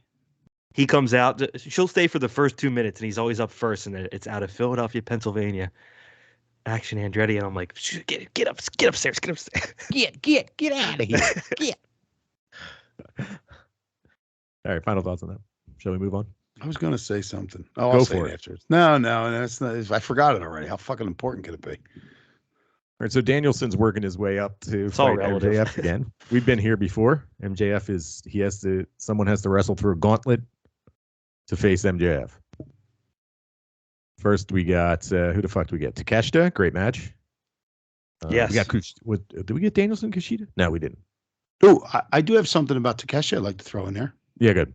He comes out. She'll stay for the first 2 minutes, and he's always up first, and it's out of Philadelphia, Pennsylvania. Action Andretti, and I'm like, get upstairs. Get out of here. Get. All right, final thoughts on that. Shall we move on? I was going to say something. Oh, I'll say it afterwards. No, that's not. I forgot it already. How fucking important could it be? All right, so Danielson's working his way up to fight MJF again. We've been here before. MJF someone has to wrestle through a gauntlet to face MJF. First, we got who the fuck do we get? Takeshita, great match. Yes. We got did we get Danielson Kushida? No, we didn't. Oh, I do have something about Takeshita I'd like to throw in there. Yeah, good.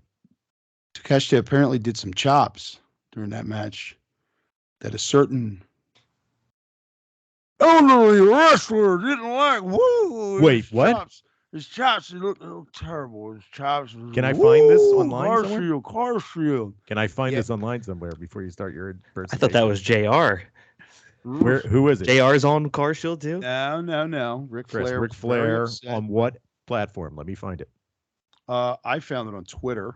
Takeshita apparently did some chops during that match that a certain elderly wrestler didn't like. Woo! Wait, what? His chops look terrible. His chops. Can I find this online somewhere? Car shield. Can I find this online somewhere before you start your impersonation? I thought that was JR. Who is it? JR's on Car Shield too? No. Ric Flair. Ric Flair on what platform? Let me find it. I found it on Twitter.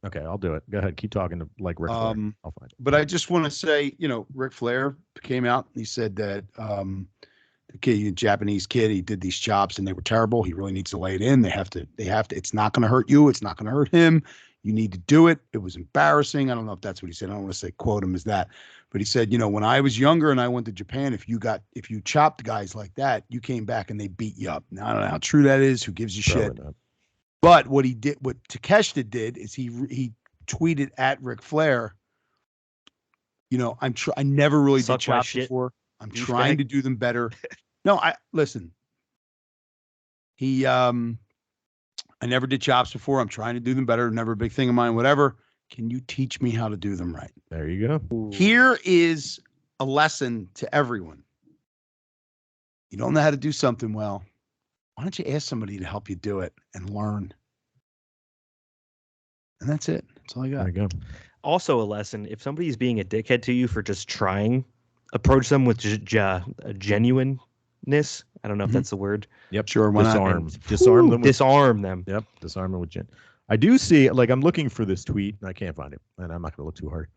Okay, I'll do it. Go ahead. Keep talking to like Ric Flair. I'll find it. But I just want to say, Ric Flair came out and he said that the kid, the Japanese kid, he did these chops and they were terrible. He really needs to lay it in. They have to, it's not going to hurt you. It's not going to hurt him. You need to do it. It was embarrassing. I don't know if that's what he said. I don't want to say quote him as that, but he said, when I was younger and I went to Japan, if you chopped guys like that, you came back and they beat you up. Now, I don't know how true that is. Who gives you shit? Not. But what Takeshita did is he tweeted at Ric Flair, I never really did chops before. I'm trying to do them better. No, listen. I never did chops before. I'm trying to do them better. Never a big thing of mine, whatever. Can you teach me how to do them right? There you go. Here is a lesson to everyone. You don't know how to do something well. Why don't you ask somebody to help you do it and learn? And that's it. That's all I got. There you go. Also a lesson, if somebody's being a dickhead to you for just trying, approach them with genuineness. I don't know if that's the word. Yep. Sure. Disarm them. Disarm them. Yep. Disarm them with gen. I do see, I'm looking for this tweet and I can't find it, and I'm not going to look too hard.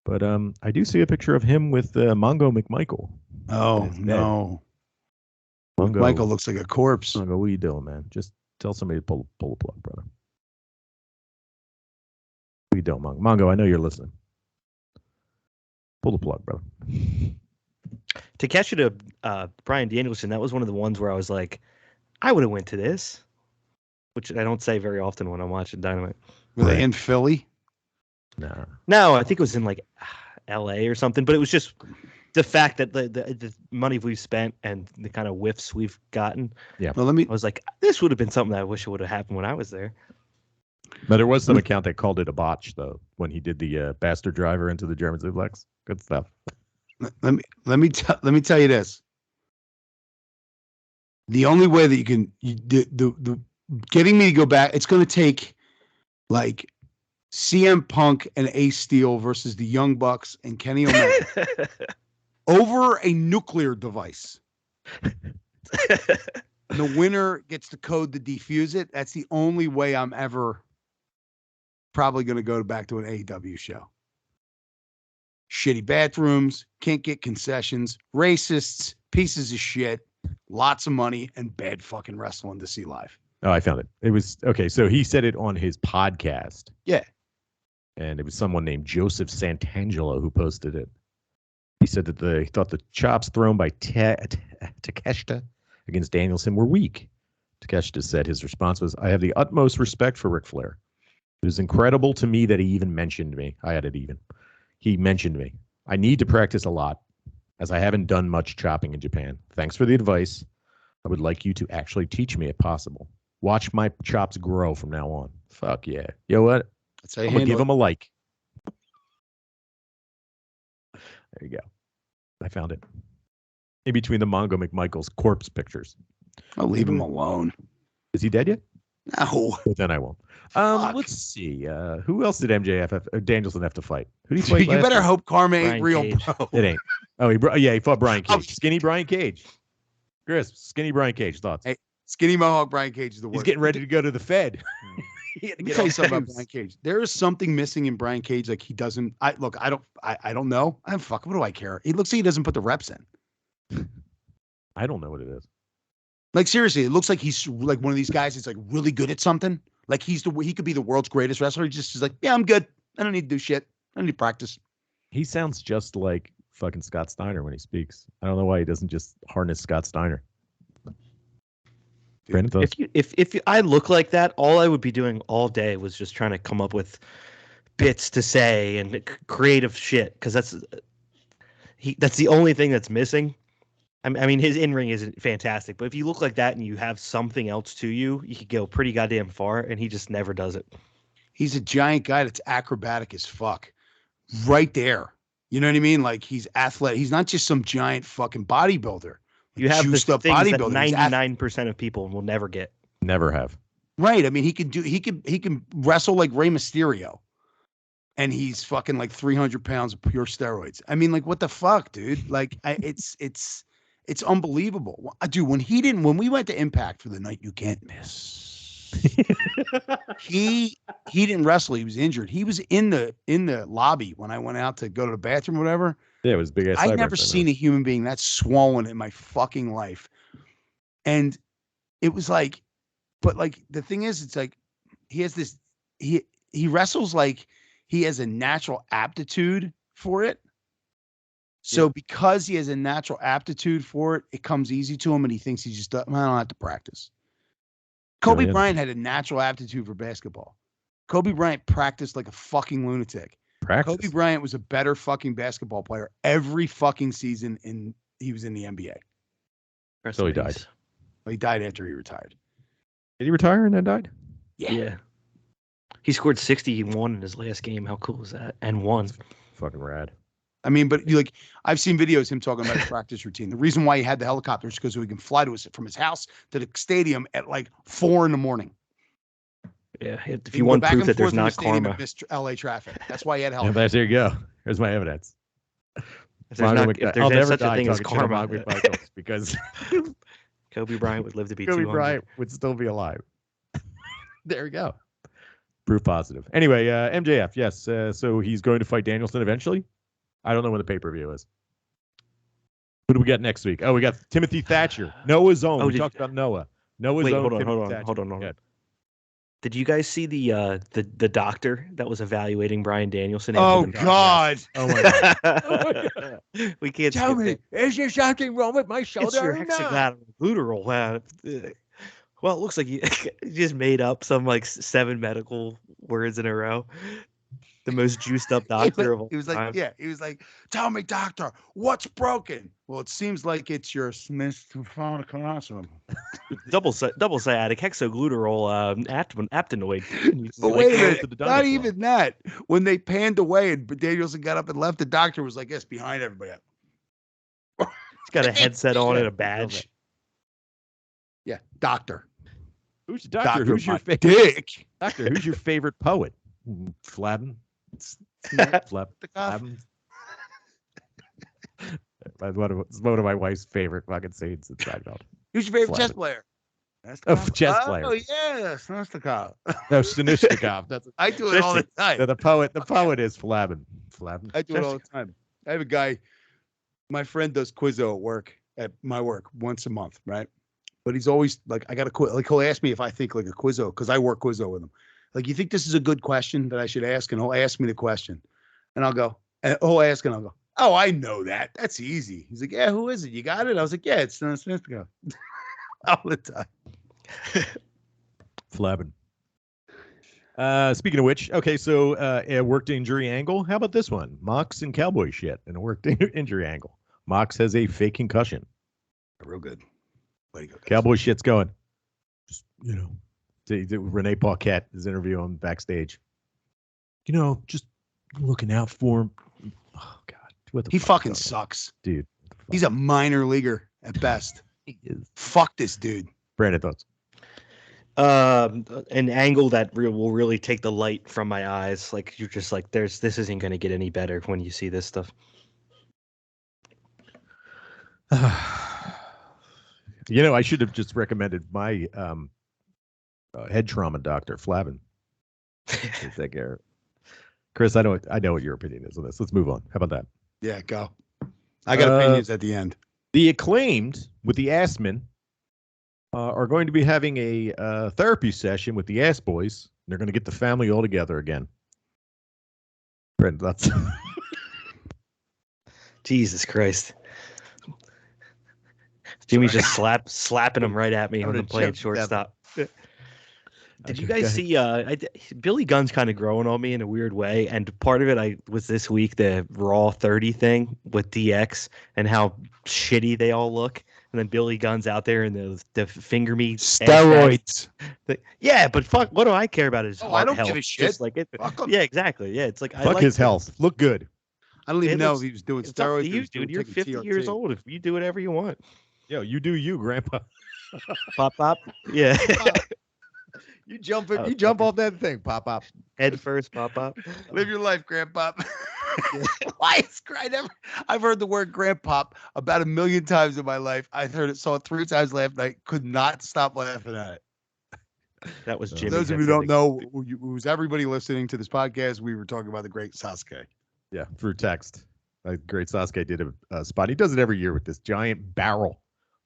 But I do see a picture of him with Mongo McMichael. Oh no. Mongo, Michael looks like a corpse. Mongo, what are you doing, man? Just tell somebody to pull the plug, brother. What are you doing, Mongo? Mongo, I know you're listening. Pull the plug, brother. Takeshita to Bryan Danielson, that was one of the ones where I was like, I would have went to this, which I don't say very often when I'm watching Dynamite. Were they in Philly? No, I think it was in L.A. or something. But it was just the fact that the money we've spent and the kind of whiffs we've gotten. Yeah. Well, I was like, this would have been something that I wish it would have happened when I was there. But there was some account that called it a botch, though, when he did the bastard driver into the German suplex. Good stuff. Let me tell you this. The only way that you can the getting me to go back, it's going to take CM Punk and Ace Steel versus the Young Bucks and Kenny Omega over a nuclear device. The winner gets the code to defuse it. That's the only way I'm ever probably going to go back to an AEW show. Shitty bathrooms, can't get concessions, racists, pieces of shit, lots of money, and bad fucking wrestling to see live. Oh, I found it. It was okay. So he said it on his podcast. Yeah. And it was someone named Joseph Santangelo who posted it. He said that he thought the chops thrown by Takeshita against Danielson were weak. Takeshita said his response was, I have the utmost respect for Ric Flair. It was incredible to me that he even mentioned me. I had it even. He mentioned me. I need to practice a lot, as I haven't done much chopping in Japan. Thanks for the advice. I would like you to actually teach me if possible. Watch my chops grow from now on. Fuck yeah. You know what? I'm going to give him a like. There you go. I found it. In between the Mongo McMichael's corpse pictures. I'll leave him alone. Is he dead yet? No. But then I won't. Let's see. Who else did Danielson have to fight? Who did he fight? You better hope Karma ain't Brian real, Cage. bro. It ain't. Oh, he fought Brian Cage. Skinny Brian Cage. Chris, skinny Brian Cage. Thoughts? Hey, skinny Mohawk Brian Cage is the worst. He's getting ready to go to the Fed. Let me tell you something about Brian Cage. There is something missing in Brian Cage. Like he doesn't. I don't know. What do I care? It looks like he doesn't put the reps in. I don't know what it is. Like seriously, it looks like he's like one of these guys that's like really good at something. Like he could be the world's greatest wrestler. He just is like, yeah, I'm good. I don't need to do shit. I don't need to practice. He sounds just like fucking Scott Steiner when he speaks. I don't know why he doesn't just harness Scott Steiner. If I look like that, all I would be doing all day was just trying to come up with bits to say and creative shit, because that's the only thing that's missing. I mean, his in-ring isn't fantastic, but if you look like that and you have something else to you, you could go pretty goddamn far, and he just never does it. He's a giant guy that's acrobatic as fuck. Right there. You know what I mean? Like he's athletic. He's not just some giant fucking bodybuilder. You have the juiced up things that bodybuilders. 99% of people will never get. Never have. Right. I mean, he can wrestle like Rey Mysterio, and he's fucking like 300 pounds of pure steroids. I mean, like, what the fuck, dude? Like, it's unbelievable, dude. When we went to Impact for the night you can't miss, he didn't wrestle. He was injured. He was in the lobby when I went out to go to the bathroom, or whatever. Yeah, it was big ass. I'd never seen a human being that swollen in my fucking life, and it was like. But like the thing is, it's like he has this he wrestles like he has a natural aptitude for it. So because he has a natural aptitude for it, it comes easy to him, and he thinks he just I don't have to practice. Kobe Bryant had a natural aptitude for basketball. Kobe Bryant practiced like a fucking lunatic. Kobe Bryant was a better fucking basketball player every fucking season, and he was in the NBA. So he died. Well, he died after he retired. Did he retire and then died? Yeah. He scored 61 in his last game. How cool is that? And won. Fucking rad. I mean, but I've seen videos of him talking about his practice routine. The reason why he had the helicopter is because he can fly from his house to the stadium at like 4 a.m. Yeah, if you want proof that there's not karma. Missed LA traffic. That's why he had helicopter. Yeah, there you go. Here's my evidence. If there's such a thing as karma, because Kobe Bryant would live to be 200. Kobe Bryant would still be alive. There we go. Proof positive. Anyway, MJF, yes. So he's going to fight Danielson eventually. I don't know when the pay-per-view is. Who do we got next week? Oh, we got Timothy Thatcher. Noah's Own. We talked about Noah. Noah's Own. Hold on. Did you guys see the doctor that was evaluating Bryan Danielson? Oh God! Oh my God! We can't tell me. Is there something wrong with my shoulder? It's your hexagonal. Well, it looks like you just made up some like 7 medical words in a row. The most juiced up doctor of all time. He was like, tell me, doctor, what's broken? Well, it seems like it's your Smith's colostrum. double sciatic hexaglutarol aptenoid. But wait a minute, not even that. When they panned away and Danielson got up and left, the doctor was like, yes, behind everybody. He's got a headset on and a badge. Yeah, doctor. Who's the doctor? Who's your favorite dick? Doctor, who's your favorite poet? Flabben. Flabben. One of my wife's favorite fucking scenes in Seinfeld. Who's your favorite chess player? Chess player. Oh yeah, Snostakov. No, Snostakov. I do it all the time. The poet is Flabben. I do it all the time. I have a guy. My friend does Quizzo at my work once a month, right? But he's always like, I got a quiz. Like he'll ask me if I think like a Quizzo because I work Quizzo with him. Like, you think this is a good question that I should ask? And he'll ask me the question, and I'll go, and he'll ask, and I'll go, oh, I know that. That's easy. He's like, yeah, who is it? You got it? I was like, yeah, it's Smith. All the time. Flabben. Speaking of which, okay, so a worked injury angle. How about this one? Mox and Cowboy shit and a worked injury angle. Mox has a fake concussion. Real good. Way to go, guys. Cowboy shit's going. Just, Renee Paquette is interviewing him backstage. Just looking out for him. Oh God, he fucking sucks, dude. He's a minor leaguer at best. He is. Fuck this dude. Brandon, thoughts? An angle that will really take the light from my eyes. Like you're just like, this isn't going to get any better when you see this stuff. I should have just recommended my head trauma doctor, Flabben. Take care. Chris, I know what your opinion is on this. Let's move on. How about that? Yeah, go. I got opinions at the end. The Acclaimed with the Assmen are going to be having a therapy session with the Ass Boys. They're going to get the family all together again. Brent, that's Jesus Christ. Jimmy's just slapping him right at me when I'm playing shortstop. Did you guys see? Billy Gunn's kind of growing on me in a weird way, and part of it was this week the Raw 30 thing with DX and how shitty they all look, and then Billy Gunn's out there and the finger me steroids. Yeah, but fuck, what do I care about his heart I don't health? give a shit. Just like it. Yeah, exactly. Yeah, it's like fuck his health. Look good. I don't even know if he was doing steroids. You, dude, you're 50 years old. If you do whatever you want. Yo, you do you, Grandpa. Pop, pop. Yeah. You jump off that thing, pop. Head first, pop, pop. Live your life, Grandpa. Why is I've heard the word Grandpa about 1 million times in my life. Saw it 3 times last night. Could not stop laughing at it. That was Jimmy. For those of you who don't know, who's everybody listening to this podcast, we were talking about the great Sasuke. Yeah, through text. Great Sasuke did a spot. He does it every year with this giant barrel,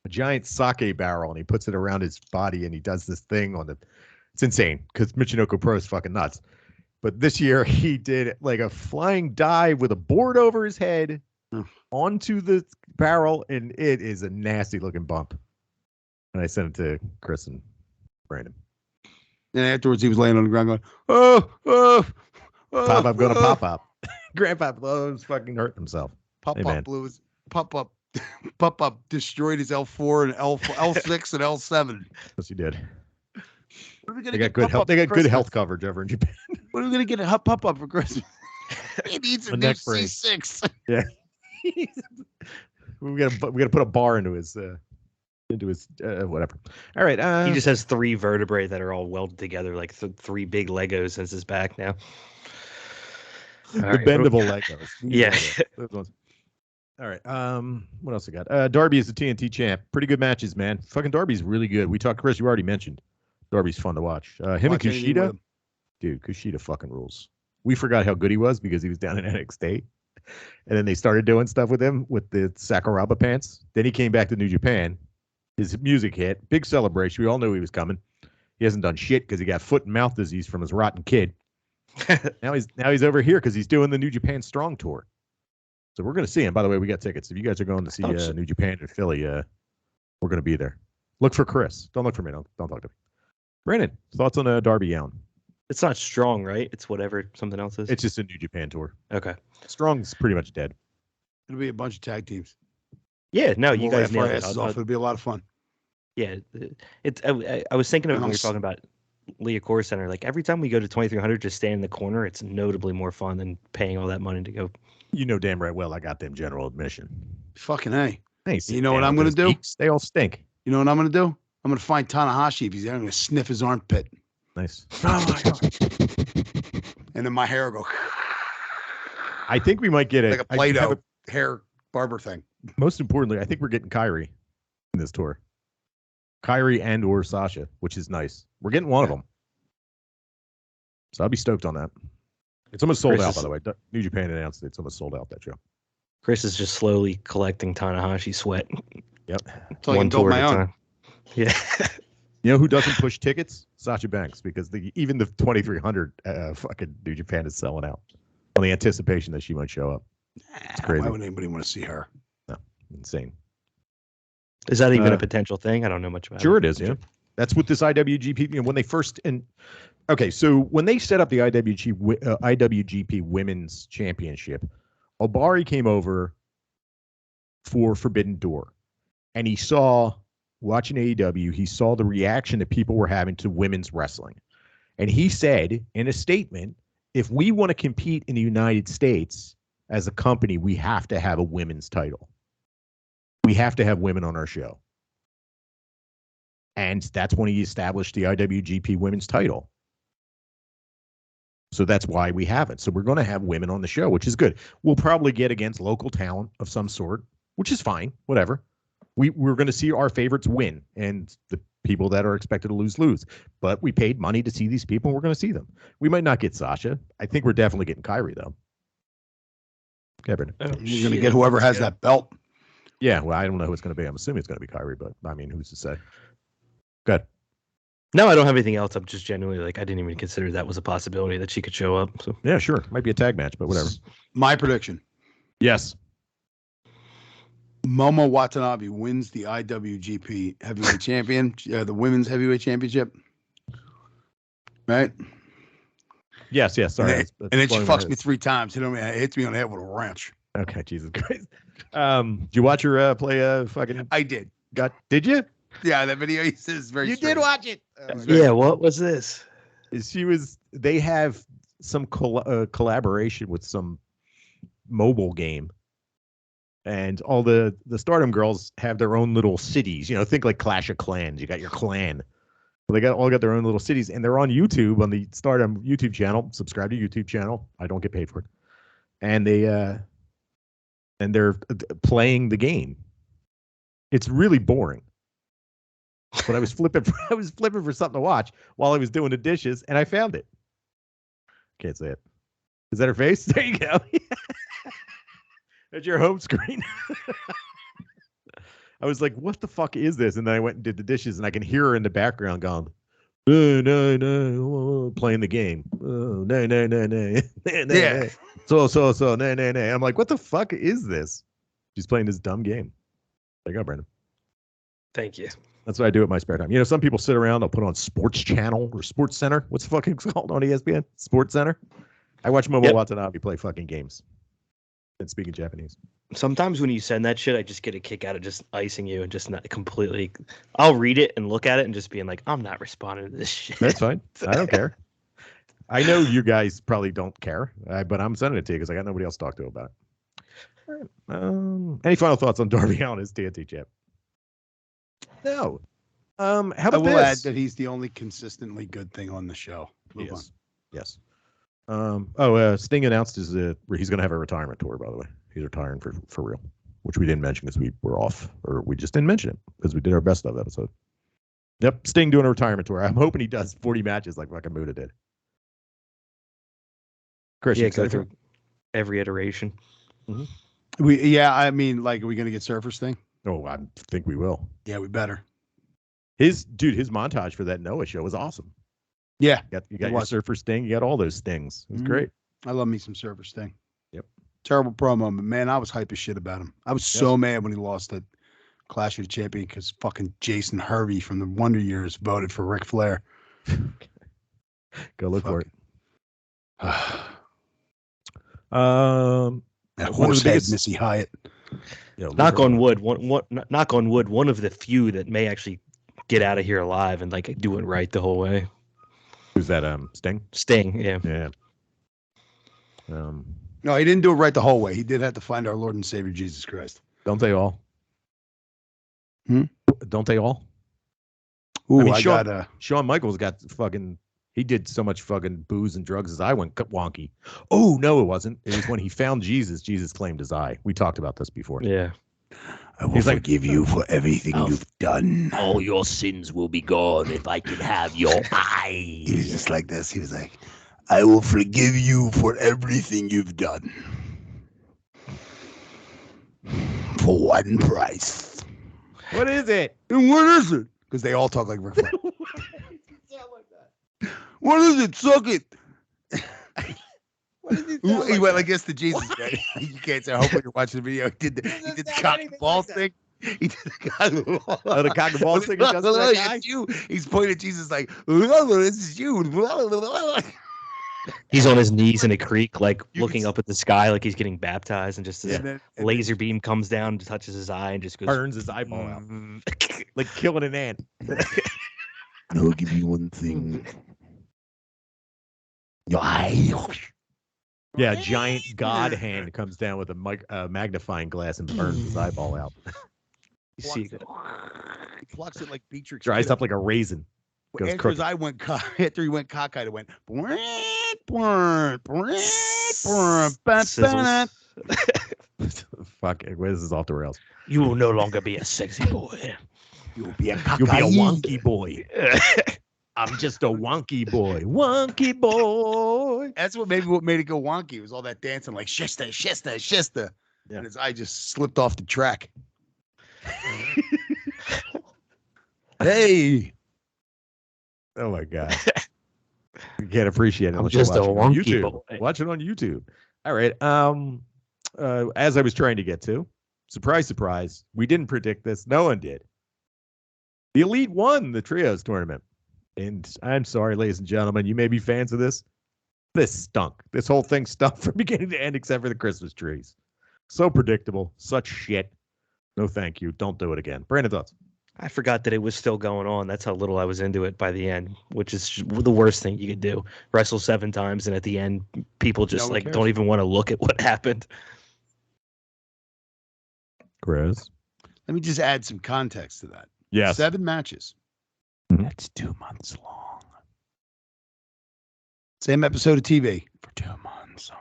a giant sake barrel, and he puts it around his body, and he does this thing on the. It's insane because Michinoku Pro is fucking nuts. But this year he did like a flying dive with a board over his head onto the barrel, and it is a nasty looking bump. And I sent it to Chris and Brandon. And afterwards he was laying on the ground going, Pop up, going to pop up. Grandpa was fucking hurting himself. Pop up destroyed his L4 and L6 and L7. Yes, he did. They got good health. They got good health coverage over in Japan. When are we gonna get a pop up for Christmas? He needs a new C6. Yeah. we gotta put a bar into his whatever. All right. He just has 3 vertebrae that are all welded together, like 3 big Legos as his back now. Bendable Legos. Yeah. Those ones. All right. What else we got? Darby is the TNT champ. Pretty good matches, man. Fucking Darby's really good. We talked, Chris. You already mentioned Darby's fun to watch. Him and Kushida. Dude, Kushida fucking rules. We forgot how good he was because he was down in NXT. And then they started doing stuff with him with the Sakuraba pants. Then he came back to New Japan. His music hit. Big celebration. We all knew he was coming. He hasn't done shit because he got foot and mouth disease from his rotten kid. Now he's over here because he's doing the New Japan Strong Tour. So we're going to see him. By the way, we got tickets. If you guys are going to see New Japan in Philly, we're going to be there. Look for Chris. Don't look for me. Don't talk to me. Brandon, thoughts on Darby Allin? It's not Strong, right? It's whatever something else is. It's just a New Japan tour. Okay. Strong's pretty much dead. It'll be a bunch of tag teams. Yeah, no, you guys nailed it. It'll be a lot of fun. Yeah, I was thinking of when we were talking about Leah Core Center. Like every time we go to 2300, just stay in the corner. It's notably more fun than paying all that money to go. You know damn right well I got them general admission. Fucking hey. Hey, you know what I'm going to do? Geeks, they all stink. You know what I'm going to do? I'm going to find Tanahashi if he's there. I'm going to sniff his armpit. Nice. Oh my God. And then my hair will go. I think we might get like a Play-Doh hair barber thing. Most importantly, I think we're getting Kairi in this tour. Kairi and or Sasha, which is nice. We're getting one of them. So I'll be stoked on that. It's almost sold out, by the way. New Japan announced it's almost sold out, that show. Chris is just slowly collecting Tanahashi sweat. Yep. So I can build my own. Yeah. You know who doesn't push tickets? Sasha Banks, because even the 2300 fucking New Japan is selling out on the anticipation that she might show up. It's crazy. Why would anybody want to see her? No, insane. Is that even a potential thing? I don't know much about it. Sure it is, yeah. That's what this IWGP, when they first, okay, so when they set up the IWGP Women's Championship, Obari came over for Forbidden Door, and he saw, watching AEW, he saw the reaction that people were having to women's wrestling. And he said in a statement, if we want to compete in the United States as a company, we have to have a women's title. We have to have women on our show. And that's when he established the IWGP Women's title. So that's why we have it. So we're going to have women on the show, which is good. We'll probably get against local talent of some sort, which is fine, whatever. We're going to see our favorites win, and the people that are expected to lose. But we paid money to see these people, and we're going to see them. We might not get Sasha. I think we're definitely getting Kairi, though. Kevin. You're going to get whoever has that belt. Yeah, well, I don't know who it's going to be. I'm assuming it's going to be Kairi, but I mean, who's to say? Good. No, I don't have anything else. I'm just genuinely like, I didn't even consider that was a possibility that she could show up. So yeah, sure. Might be a tag match, but whatever. My prediction. Yes. Momo Watanabe wins the IWGP Heavyweight Champion, the Women's Heavyweight Championship. Right? Yes. Sorry. And then she fucks me 3 times. Hits me on the head with a wrench. Okay, Jesus Christ. Did you watch her play fucking? I did. Did you? Yeah, that video he says very. You strange. did watch it. Yeah. What was this? They have some collaboration with some mobile game, And all the Stardom girls have their own little cities. Think like Clash of Clans. You got your clan. They all got their own little cities, and they're on YouTube on the Stardom YouTube channel. Subscribe to YouTube channel. I don't get paid for it. And they're playing the game. It's really boring. But I was flipping for something to watch while I was doing the dishes, and I found it. Can't say it. Is that her face? There you go. That's your home screen. I was like, what the fuck is this? And then I went and did the dishes, and I can hear her in the background going, oh, no, playing the game. Oh, no. Yeah. So, no. I'm like, what the fuck is this? She's playing this dumb game. There you go, Brandon. Thank you. That's what I do at my spare time. Some people sit around, they'll put on Sports Channel or Sports Center. What's the fucking called on ESPN? Sports Center? I watch Momo Watanabe play fucking games and speaking Japanese. Sometimes when you send that shit, I just get a kick out of just icing you and just not completely. I'll read it and look at it and just being like, I'm not responding to this shit. That's fine. I don't care. I know you guys probably don't care, but I'm sending it to you because I got nobody else to talk to about it. All right. Any final thoughts on Darby Allin as TNT champ? No. How about I will this? add that he's the only consistently good thing on the show. Move on. Yes. Sting announced he's going to have a retirement tour, by the way. He's retiring for real, which we didn't mention because we were off, or we just didn't mention it because we did our best of episode. Yep, Sting doing a retirement tour. I'm hoping he does 40 matches like fucking Muda did. Chris, go through every iteration. Mm-hmm. I mean, like, are we going to get Surfer Sting? Oh, I think we will. Yeah, we better. His montage for that Noah show was awesome. Yeah. You got your Surfer Sting. You got all those stings. It was great. I love me some Surfer Sting. Yep. Terrible promo, but man, I was hype as shit about him. I was so mad when he lost at Clash of the Champion because fucking Jason Hervey from the Wonder Years voted for Ric Flair. Go look for it. That horsehead Missy Hyatt. Knock on wood. Knock on wood. One of the few that may actually get out of here alive and like do it right the whole way. Who's that? Sting. Sting. Yeah. Yeah. No, he didn't do it right the whole way. He did have to find our Lord and Savior Jesus Christ. Don't they all? Don't they all? Ooh, Shawn Michaels got fucking. He did so much fucking booze and drugs his eye went wonky. Oh no, it wasn't. It was when he found Jesus. Jesus claimed his eye. We talked about this before. Yeah. I will forgive you for everything you've done. All your sins will be gone if I can have your eye. He was just like this. He was like, I will forgive you for everything you've done. For one price. What is it? And what is it? Because they all talk like Ric Flair. What is it? Suck it. He went like this to Jesus. Right? You can't say. Hopefully you're watching the video. He did the cock and ball thing. He did the cock and ball. Oh, the cock and ball thing. It's you. He's pointing at Jesus like, "This is you." He's on his knees in a creek, like looking up at the sky, like he's getting baptized, and just a laser beam comes down, touches his eye, and just goes burns his eyeball out, like killing an ant. I'll give you one thing. Your eye. Yeah, a giant god hand comes down with a magnifying glass and burns his eyeball out. You see it. He plucks it like Beatrix. Dries up like a raisin. Goes after his eye went after he went cockeyed, it went. Fuck, this is off the rails. You will no longer be a sexy boy. You'll be a wonky boy. I'm just a wonky boy. Wonky boy. That's what made it go wonky. It was all that dancing like shista, shista, shista. Yeah. And his eye just slipped off the track. Hey. Oh my God. You can't appreciate it. I'm just a wonky boy. Watch it on YouTube. All right. As I was trying to get to, surprise, surprise, we didn't predict this. No one did. The Elite won the Trios tournament. And I'm sorry, ladies and gentlemen, you may be fans of this. This stunk. This whole thing stunk from beginning to end except for the Christmas trees. So predictable. Such shit. No, thank you. Don't do it again. Brandon, thoughts? I forgot that it was still going on. That's how little I was into it by the end, which is the worst thing you could do. Wrestle 7 times, and at the end, people just don't even want to look at what happened. Chris. Let me just add some context to that. Yes. 7 matches. Mhm. That's 2 months long. Same episode of TV for 2 months.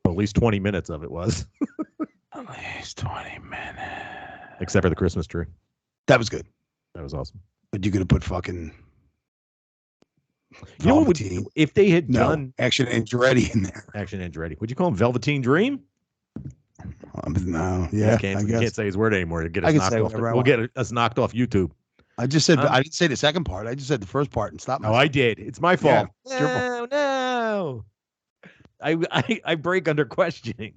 Well, at least 20 minutes of it was. At least 20 minutes. Except for the Christmas tree. That was good. That was awesome. But you could have put fucking You know what would, Velveteen. if they had done Action Andretti in there. Action Andretti, would you call him Velveteen Dream? No, yeah, I can't say his word anymore. You'll get us knocked off. We'll get us knocked off YouTube. I just said I didn't say the second part. I just said the first part and stop. Oh, I did. It's my fault. Yeah, No. I break under questioning.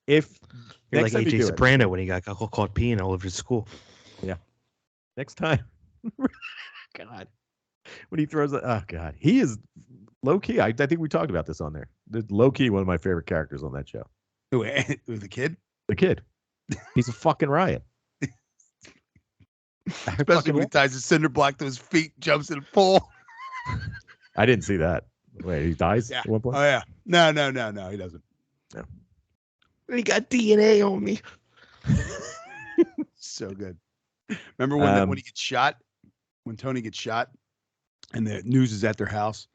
If you're like AJ Soprano when he got caught peeing all over his school. Yeah. Next time. God. When he throws it, oh God, he is low key. I think we talked about this on there. The low key, one of my favorite characters on that show. Who the kid? The kid. He's a fucking riot. Especially when he ties a cinder block to his feet, jumps in a pool. I didn't see that. Wait, he dies at one point? Oh yeah. No, he doesn't. No. He got DNA on me. So good. Remember when he gets shot? When Tony gets shot and the news is at their house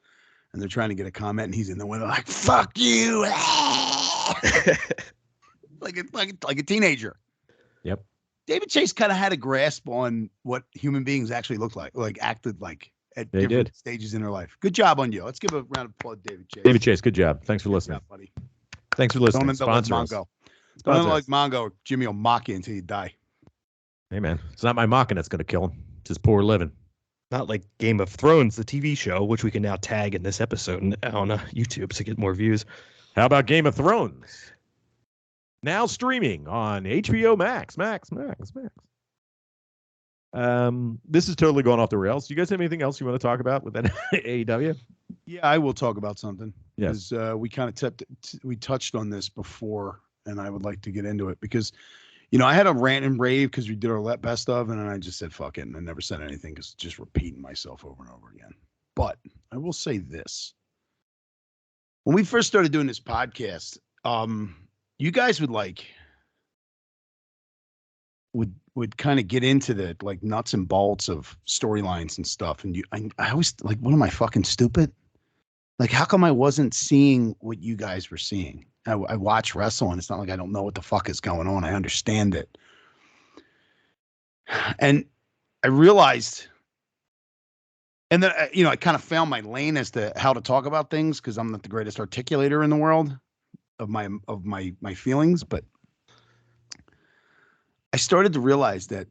and they're trying to get a comment and he's in the window like, fuck you. like a teenager. Yep. David Chase kind of had a grasp on what human beings actually look like acted like at different stages in their life. Good job on you. Let's give a round of applause to David Chase. David Chase, good job. Thanks for listening. Job, buddy. Thanks for listening. Don't end up like Mongo. Don't end up like Mongo or Jimmy will mock you until you die. Hey, man. It's not my mocking that's going to kill him. It's his poor living. Not like Game of Thrones, the TV show, which we can now tag in this episode on YouTube to get more views. How about Game of Thrones? Now streaming on HBO Max. This is totally going off the rails. Do you guys have anything else you want to talk about with AEW? Yeah, I will talk about something. Yes. We kind of we touched on this before, and I would like to get into it because, you know, I had a rant and rave because we did our best of, and then I just said fuck it, and I never said anything because just repeating myself over and over again. But I will say this: when we first started doing this podcast, you guys would kind of get into the like nuts and bolts of storylines and stuff. And I always like, what am I fucking stupid? Like, how come I wasn't seeing what you guys were seeing? I watch wrestle and it's not like I don't know what the fuck is going on. I understand it. And I realized, and then, you know, I kind of found my lane as to how to talk about things because I'm not the greatest articulator in the world of my feelings, but I started to realize that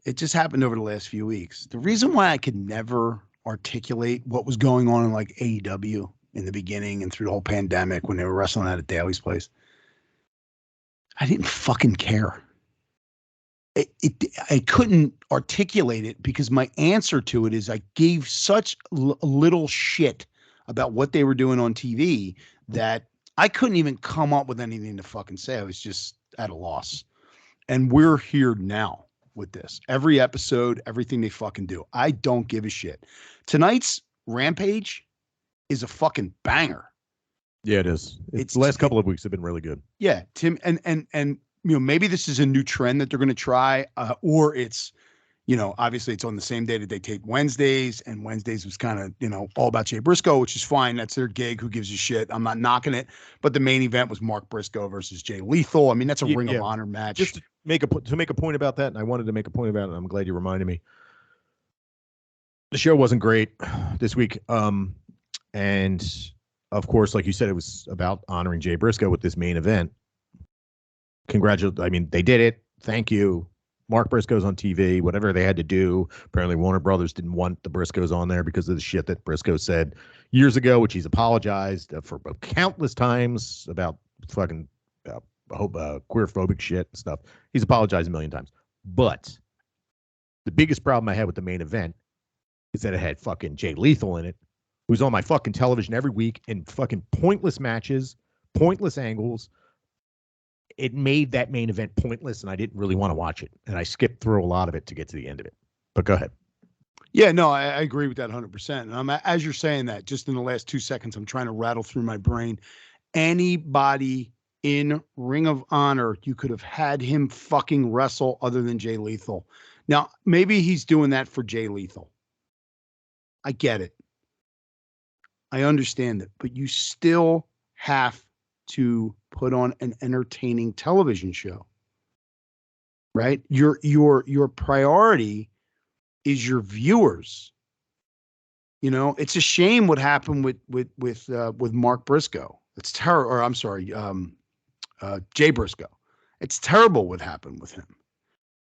it just happened over the last few weeks. The reason why I could never articulate what was going on in like AEW in the beginning and through the whole pandemic when they were wrestling out at Daly's place, I didn't fucking care. I couldn't articulate it because my answer to it is I gave such little shit about what they were doing on TV that I couldn't even come up with anything to fucking say. I was just at a loss. And we're here now with this. Every episode, everything they fucking do. I don't give a shit. Tonight's Rampage is a fucking banger. Yeah, it is. It's the last couple of weeks have been really good. Yeah, Tim, and you know, maybe this is a new trend that they're going to try, or it's, you know, obviously it's on the same day that they tape Wednesdays, and Wednesdays was kind of, you know, all about Jay Briscoe, which is fine. That's their gig. Who gives a shit? I'm not knocking it. But the main event was Mark Briscoe versus Jay Lethal. I mean, that's a Ring of Honor match. Just to make a point about that, and I wanted to make a point about it, and I'm glad you reminded me. The show wasn't great this week. And of course, like you said, it was about honoring Jay Briscoe with this main event. I mean, they did it. Thank you. Mark Briscoe's on TV, whatever they had to do. Apparently Warner Brothers didn't want the Briscoes on there because of the shit that Briscoe said years ago, which he's apologized for countless times about fucking queerphobic shit and stuff. He's apologized a million times. But the biggest problem I had with the main event is that it had fucking Jay Lethal in it, who's on my fucking television every week in fucking pointless matches, pointless angles. It made that main event pointless, and I didn't really want to watch it. And I skipped through a lot of it to get to the end of it. But go ahead. Yeah, no, I agree with that 100%. And I'm, as you're saying that, just in the last 2 seconds, I'm trying to rattle through my brain. Anybody in Ring of Honor you could have had him fucking wrestle other than Jay Lethal. Now, maybe he's doing that for Jay Lethal. I get it. I understand it, but you still have to put on an entertaining television show, right? Your priority is your viewers. You know, it's a shame what happened with Mark Briscoe. It's terrible. Or I'm sorry, Jay Briscoe. It's terrible what happened with him.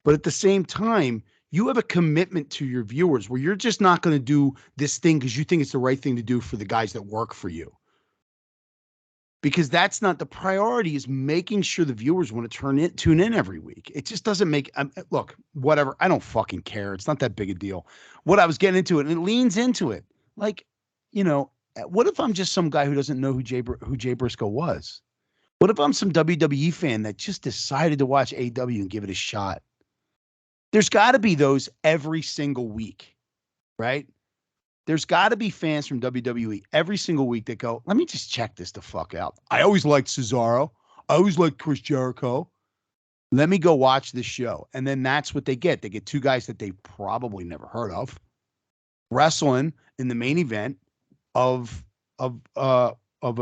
But at the same time, you have a commitment to your viewers where you're just not going to do this thing because you think it's the right thing to do for the guys that work for you. Because that's not the priority, is making sure the viewers want to tune in every week. It just doesn't make, look, whatever. I don't fucking care. It's not that big a deal. What I was getting into it, and it leans into it. Like, you know, what if I'm just some guy who doesn't know who Jay Briscoe was? What if I'm some WWE fan that just decided to watch AEW and give it a shot? There's got to be those every single week, right? There's got to be fans from WWE every single week that go, let me just check this the fuck out. I always liked Cesaro. I always liked Chris Jericho. Let me go watch this show. And then that's what they get. They get two guys that they probably never heard of wrestling in the main event of a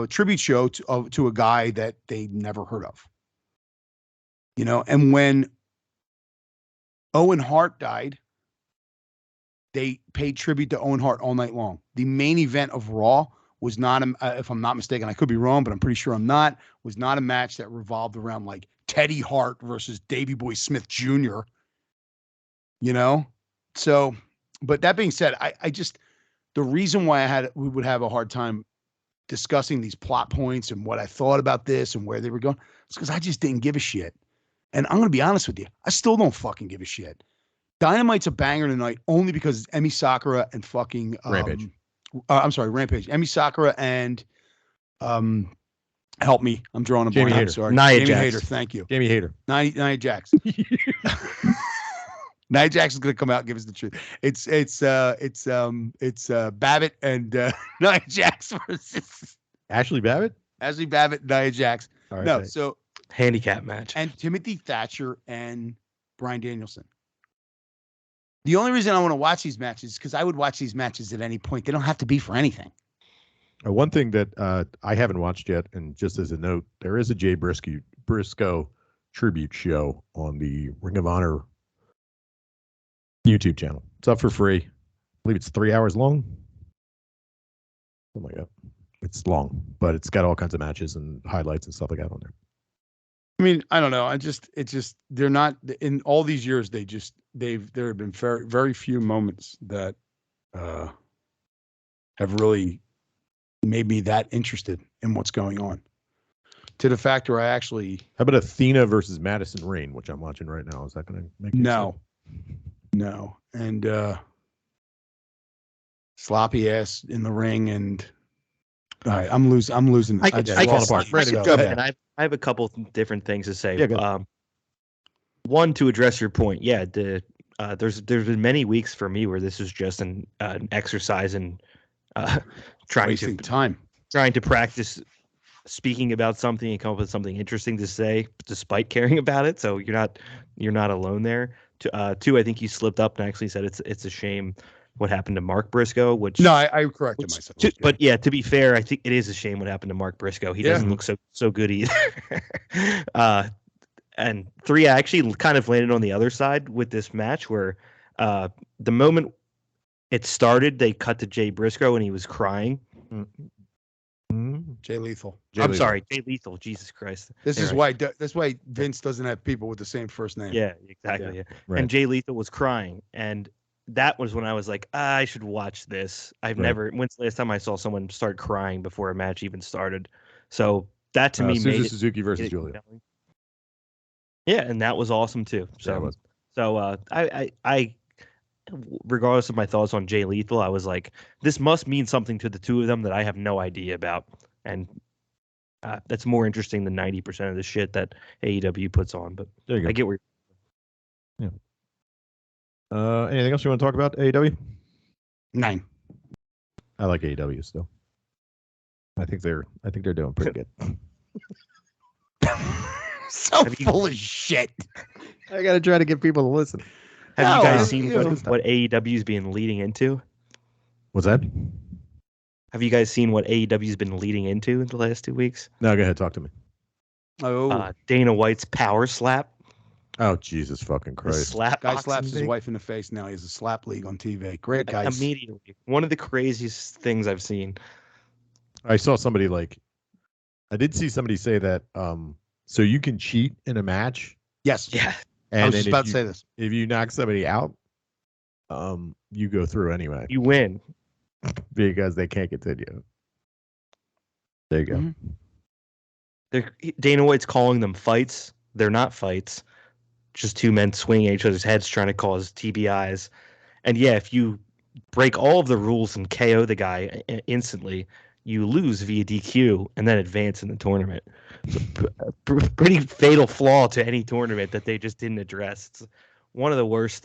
tribute show to a guy that they never heard of. You know, and when Owen Hart died, they paid tribute to Owen Hart all night long. The main event of Raw was not, if I'm not mistaken, I could be wrong, but I'm pretty sure I'm not, was not a match that revolved around like Teddy Hart versus Davey Boy Smith Jr., you know? So, but that being said, I just, the reason why we would have a hard time discussing these plot points and what I thought about this and where they were going, is because I just didn't give a shit. And I'm going to be honest with you, I still don't fucking give a shit. Dynamite's a banger tonight only because it's Emi Sakura and fucking Rampage. I'm sorry, Rampage. Emi Sakura and help me. I'm drawing a Jamie blank. I'm Hayter. sorry. Nia Jamie Jax. Hayter. Thank you. Jamie Hayter. Nia Jax. Nia Jax is gonna come out and give us the truth. It's Babbitt and Nia Jax versus Ashley Babbitt? Ashley Babbitt and Nia Jax. All right, No, thanks. so Handicap match. and Timothy Thatcher and Bryan Danielson. The only reason I want to watch these matches is because I would watch these matches at any point. They don't have to be for anything. One thing that I haven't watched yet, and just as a note, there is a Jay Briscoe tribute show on the Ring of Honor YouTube channel. It's up for free. I believe it's 3 hours long. Something like that. It's long, but it's got all kinds of matches and highlights and stuff like that on there. I mean, I don't know. They're not in all these years. There have been very, very few moments that have really made me that interested in what's going on. To the fact where I actually. How about Athena versus Madison Rayne, which I'm watching right now? Is that going to make No, and sloppy ass in the ring, and all right, I'm losing. I can fall apart. Ready to go. And I have a couple different things to say. Yeah, go One, to address your point, there's been many weeks for me where this is just an exercise in trying to practice speaking about something and come up with something interesting to say despite caring about it. So you're not alone there. Two, I think you slipped up and actually said it's a shame what happened to Mark Briscoe. I corrected myself. But yeah, to be fair, I think it is a shame what happened to Mark Briscoe. He doesn't look so good either. And three, I actually kind of landed on the other side with this match where the moment it started, they cut to Jay Briscoe and he was crying. Jay Lethal. Sorry, Jay Lethal. Jesus Christ. That's why Vince doesn't have people with the same first name. Yeah, exactly. Yeah. Right. And Jay Lethal was crying, and that was when I was like, I should watch this. When's the last time I saw someone start crying before a match even started? So that to me made Suzuki versus Julia. Yeah, and that was awesome too. So, I regardless of my thoughts on Jay Lethal, I was like, this must mean something to the two of them that I have no idea about, and that's more interesting than 90% of the shit that AEW puts on. But there you go. I get where. Yeah. Anything else you want to talk about AEW? 9. I like AEW still. I think they're doing pretty good. So full of shit. I got to try to get people to listen. Have you guys seen what AEW is being leading into? What's that? Have you guys seen what AEW's been leading into in the last 2 weeks? No, go ahead. Talk to me. Dana White's power slap. Oh, Jesus fucking Christ. Guy slaps his wife in the face now. He has a slap league on TV. Great, guys. Immediately. One of the craziest things I've seen. I saw somebody I did see somebody say that so you can cheat in a match. Yes. Yeah. And I was just about to say this. If you knock somebody out, you go through anyway. You win. Because they can't continue. There you go. Mm-hmm. Dana White's calling them fights. They're not fights. Just two men swinging at each other's heads trying to cause TBIs. And yeah, if you break all of the rules and KO the guy instantly, you lose via DQ and then advance in the tournament. Pretty fatal flaw to any tournament that they just didn't address. It's one of the worst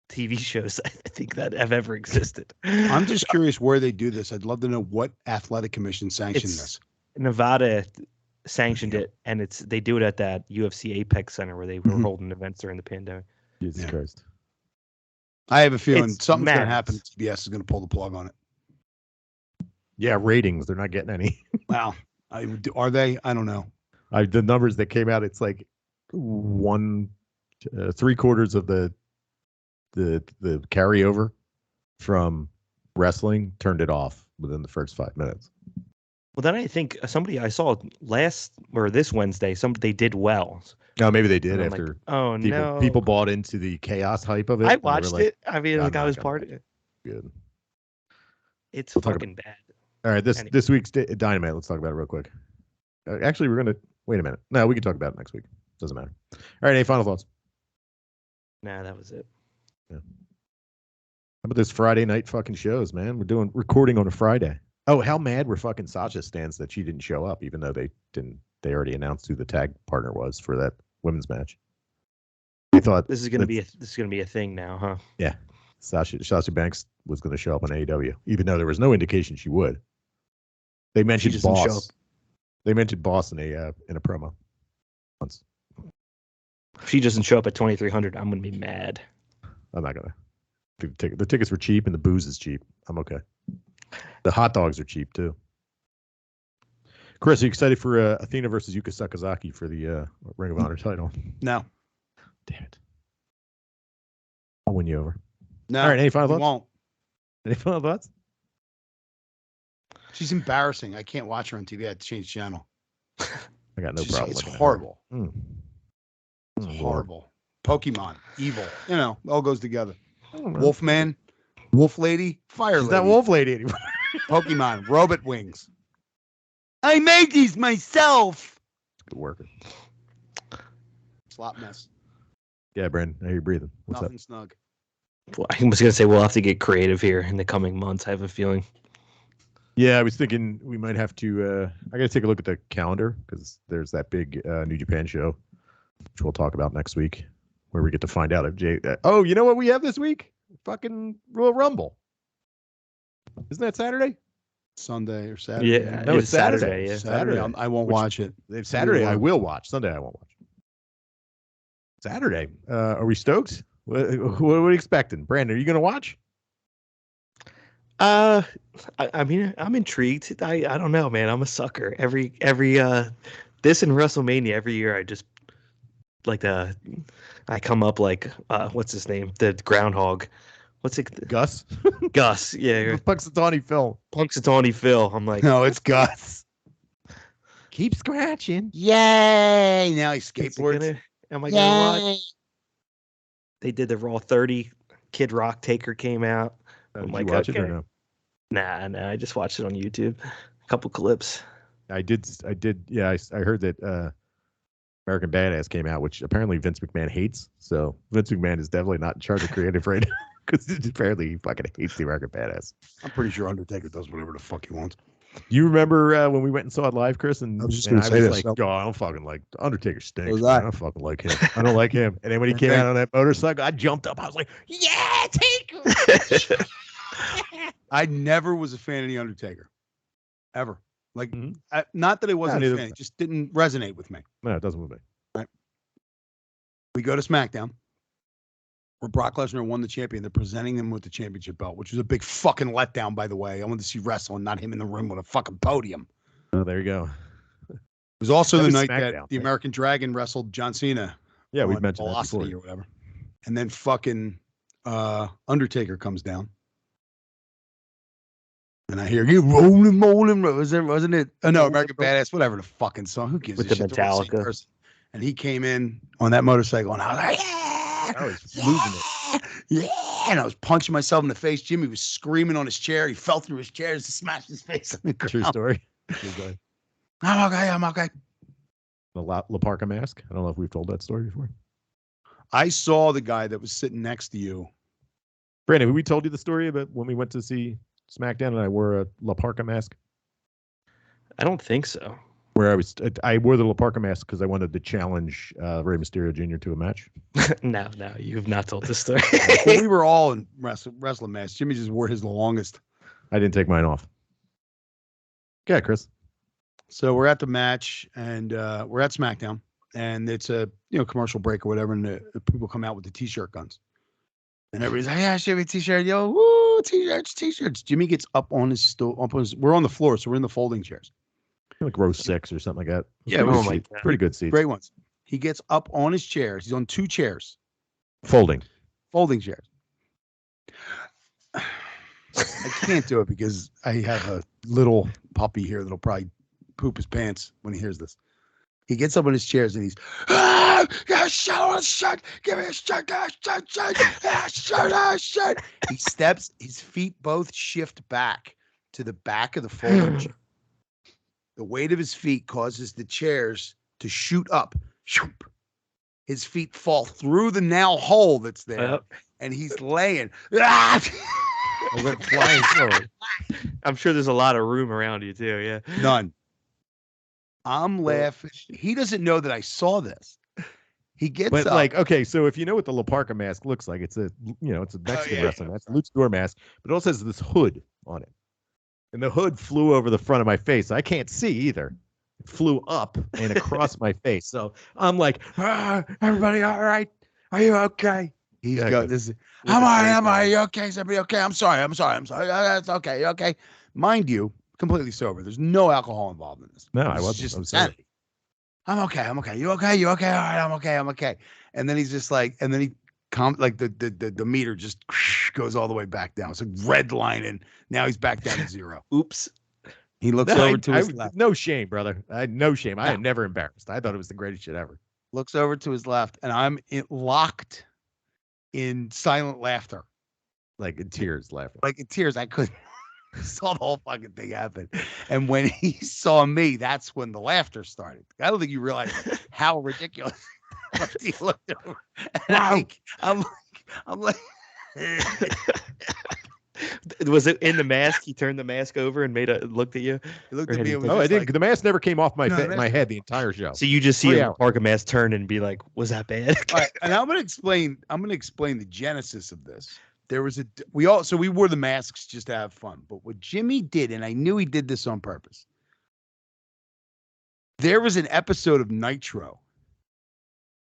TV shows I think that have ever existed. I'm just curious where they do this. I'd love to know what athletic commission sanctioned this. Nevada sanctioned it, and they do it at that UFC Apex Center where they were holding events during the pandemic. Jesus Christ. I have a feeling something's going to happen. TBS is going to pull the plug on it. Yeah, ratings. They're not getting any. Wow. Are they? I don't know. The numbers that came out, it's like 3/4 of the carryover from wrestling turned it off within the first 5 minutes. Well, then I think somebody I saw this Wednesday, they did well. No, maybe they did after. No! People bought into the chaos hype of it. I watched it. I mean, I was part of it. Good. It's fucking bad. All right, this week's Dynamite. Let's talk about it real quick. Actually, we're gonna wait a minute. No, we can talk about it next week. Doesn't matter. All right, any final thoughts? Nah, that was it. Yeah. How about this Friday night fucking shows, man? We're doing recording on a Friday. Oh, how mad were fucking Sasha stands that she didn't show up, even though they already announced who the tag partner was for that women's match. They thought this is gonna be a thing now, huh? Yeah. Sasha Banks was gonna show up on AEW, even though there was no indication she would. They mentioned Boss. They mentioned Boss in a promo once. If she doesn't show up at 2,300, I'm gonna be mad. I'm not gonna. The tickets were cheap and the booze is cheap. I'm okay. The hot dogs are cheap too. Chris, are you excited for Athena versus Yuka Sakazaki for the Ring of Honor title? No. Damn it. I'll win you over. No. All right. Any final thoughts? Won't. Any final thoughts? She's embarrassing. I can't watch her on TV. I have to change channel. I got no problem. It's horrible. It's horrible. Pokemon, evil. All goes together. Wolfman, Wolf Lady, Fire Lady. She's not Wolf Lady anymore. Pokemon, Robot Wings. I made these myself. Good worker. Slop mess. Yeah, Brandon, I hear you breathing. What's Nothing up? snug. Well, I was gonna say we'll have to get creative here in the coming months. I have a feeling. Yeah, I was thinking we might have to. I got to take a look at the calendar because there's that big New Japan show, which we'll talk about next week, where we get to find out if Jay. Oh, you know what we have this week? Fucking Royal Rumble. Isn't that Saturday? Sunday or Saturday? Yeah, no, it's Saturday. Yeah. Saturday. I won't watch it. If Saturday, I will watch. Sunday, I won't watch. Saturday. Are we stoked? What are we expecting? Brandon, are you going to watch? I mean, I'm intrigued. I don't know, man. I'm a sucker. Every this and WrestleMania every year, I just I come up like what's his name? The groundhog. What's it? Gus. Gus. Yeah. Punxsutawney Phil. Punxsutawney Phil. I'm like, no, it's Gus. Keep scratching. Yay! Now he skateboards. Am I gonna watch? They did the Raw 30. Kid Rock Taker came out. Did you watch it or no? Nah. I just watched it on YouTube. A couple clips. I did. Yeah, I heard that American Badass came out, which apparently Vince McMahon hates. So Vince McMahon is definitely not in charge of creative right now because apparently he fucking hates the American Badass. I'm pretty sure Undertaker does whatever the fuck he wants. You remember when we went and saw it live, Chris? And I was just going to say this. Like, I don't fucking like Undertaker stinks. I don't fucking like him. I don't like him. And then when he came out on that motorcycle, I jumped up. I was like, yeah, Taker. I never was a fan of the Undertaker, ever. Like, Mhm. not that it wasn't a neither- fan, it just didn't resonate with me. No, it doesn't with me. We go to SmackDown, where Brock Lesnar won the champion. They're presenting him with the championship belt, which was a big fucking letdown, by the way. I wanted to see wrestling, not him in the ring with a fucking podium. Oh, there you go. It was also That the was night SmackDown, that the right? American Dragon wrestled John Cena. Yeah, we've on mentioned that Velocity before. or whatever. And then fucking Undertaker comes down. And I hear you rolling, wasn't it? Oh no, American Badass, whatever the fucking song. Who gives With a the shit? They're all the same Metallica. person. And he came in on that motorcycle, and I was like, yeah, Oh, he's losing yeah. And I was punching myself in the face. Jimmy was screaming on his chair. He fell through his chair to smash his face on the ground. True story. True story. I'm okay. The La Parka mask. I don't know if we've told that story before. I saw the guy that was sitting next to you. Brandon, we told you the story about when we went to see SmackDown and I wore a La Parka mask. I don't think so. Where I wore the La Parka mask because I wanted to challenge Rey Mysterio Jr. to a match. No, you have not told this story. Well, we were all in wrestling masks. Jimmy just wore his the longest. I didn't take mine off. Okay, Chris. So we're at the match, and we're at SmackDown, and it's a commercial break or whatever, and the people come out with the t-shirt guns, and everybody's like, "Yeah, show me a t-shirt, yo, woo, t-shirts." Jimmy gets up on his stool. We're on the floor, so we're in the folding chairs. Like row 6 or something like that. Yeah, pretty, oh good my seats. God. Pretty good seats. Great ones. He gets up on his chairs. He's on 2 chairs, Folding. folding chairs. I can't do it because I have a little puppy here that'll probably poop his pants when he hears this. He gets up on his chairs and he's, shit, give me a shit. He steps, his feet both shift back to the back of the folding chair. The weight of his feet causes the chairs to shoot up. His feet fall through the now hole that's there, and he's laying. I went flying forward. I'm sure there's a lot of room around you too. Yeah. None. I'm laughing. He doesn't know that I saw this. He gets But up. like, okay, so if you know what the La Parka mask looks like, it's a Mexican wrestling mask, luchador mask, but it also has this hood on it. And the hood flew over the front of my face. I can't see either. It flew up and across my face. So I'm like, everybody all right? Are you okay? He's got this. Am I? You okay? Is everybody okay? I'm sorry. That's okay. You okay? Mind you, completely sober. There's no alcohol involved in this. No, I It's wasn't. just I was sober. insanity. I'm okay. You okay? All right. I'm okay. And then he's just like, and then the meter just goes all the way back down. It's like red lining. Now he's back down to 0. Oops. He looks over to his left. No shame, brother. I had no shame. I No. am never embarrassed. I thought it was the greatest shit ever. Looks over to his left, and I'm locked in silent laughter. Like in tears laughing. Like in tears. I couldn't saw the whole fucking thing happen. And when he saw me, that's when the laughter started. I don't think you realize how ridiculous he looked over. And Wow. I'm like Was it in the mask? He turned the mask over and looked at you. he looked Or at had me he- and was Oh, I just didn't. like, The mask never came off No, the my mask- head the entire show. So you just see 3 a hours. Parka mask turn and be like, "Was that bad?" all right, and I'm gonna explain the genesis of this. There was we wore the masks just to have fun. But what Jimmy did, and I knew he did this on purpose. There was an episode of Nitro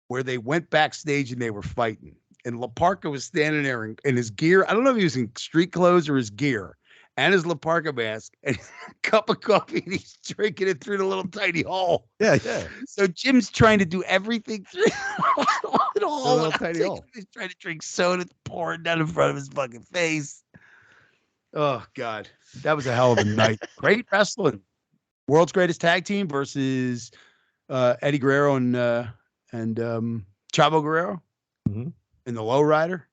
where they went backstage and they were fighting. And La Parka was standing there in his gear. I don't know if he was in street clothes or his gear and his La Parka mask and a cup of coffee, and he's drinking it through the little tiny hole. Yeah. So Jim's trying to do everything through the hole. little and I'm tiny taking- hole. He's trying to drink soda, it's pouring down in front of his fucking face. Oh, God. That was a hell of a night. Great wrestling. World's greatest tag team versus Eddie Guerrero and Chavo Guerrero Mhm. in the lowrider.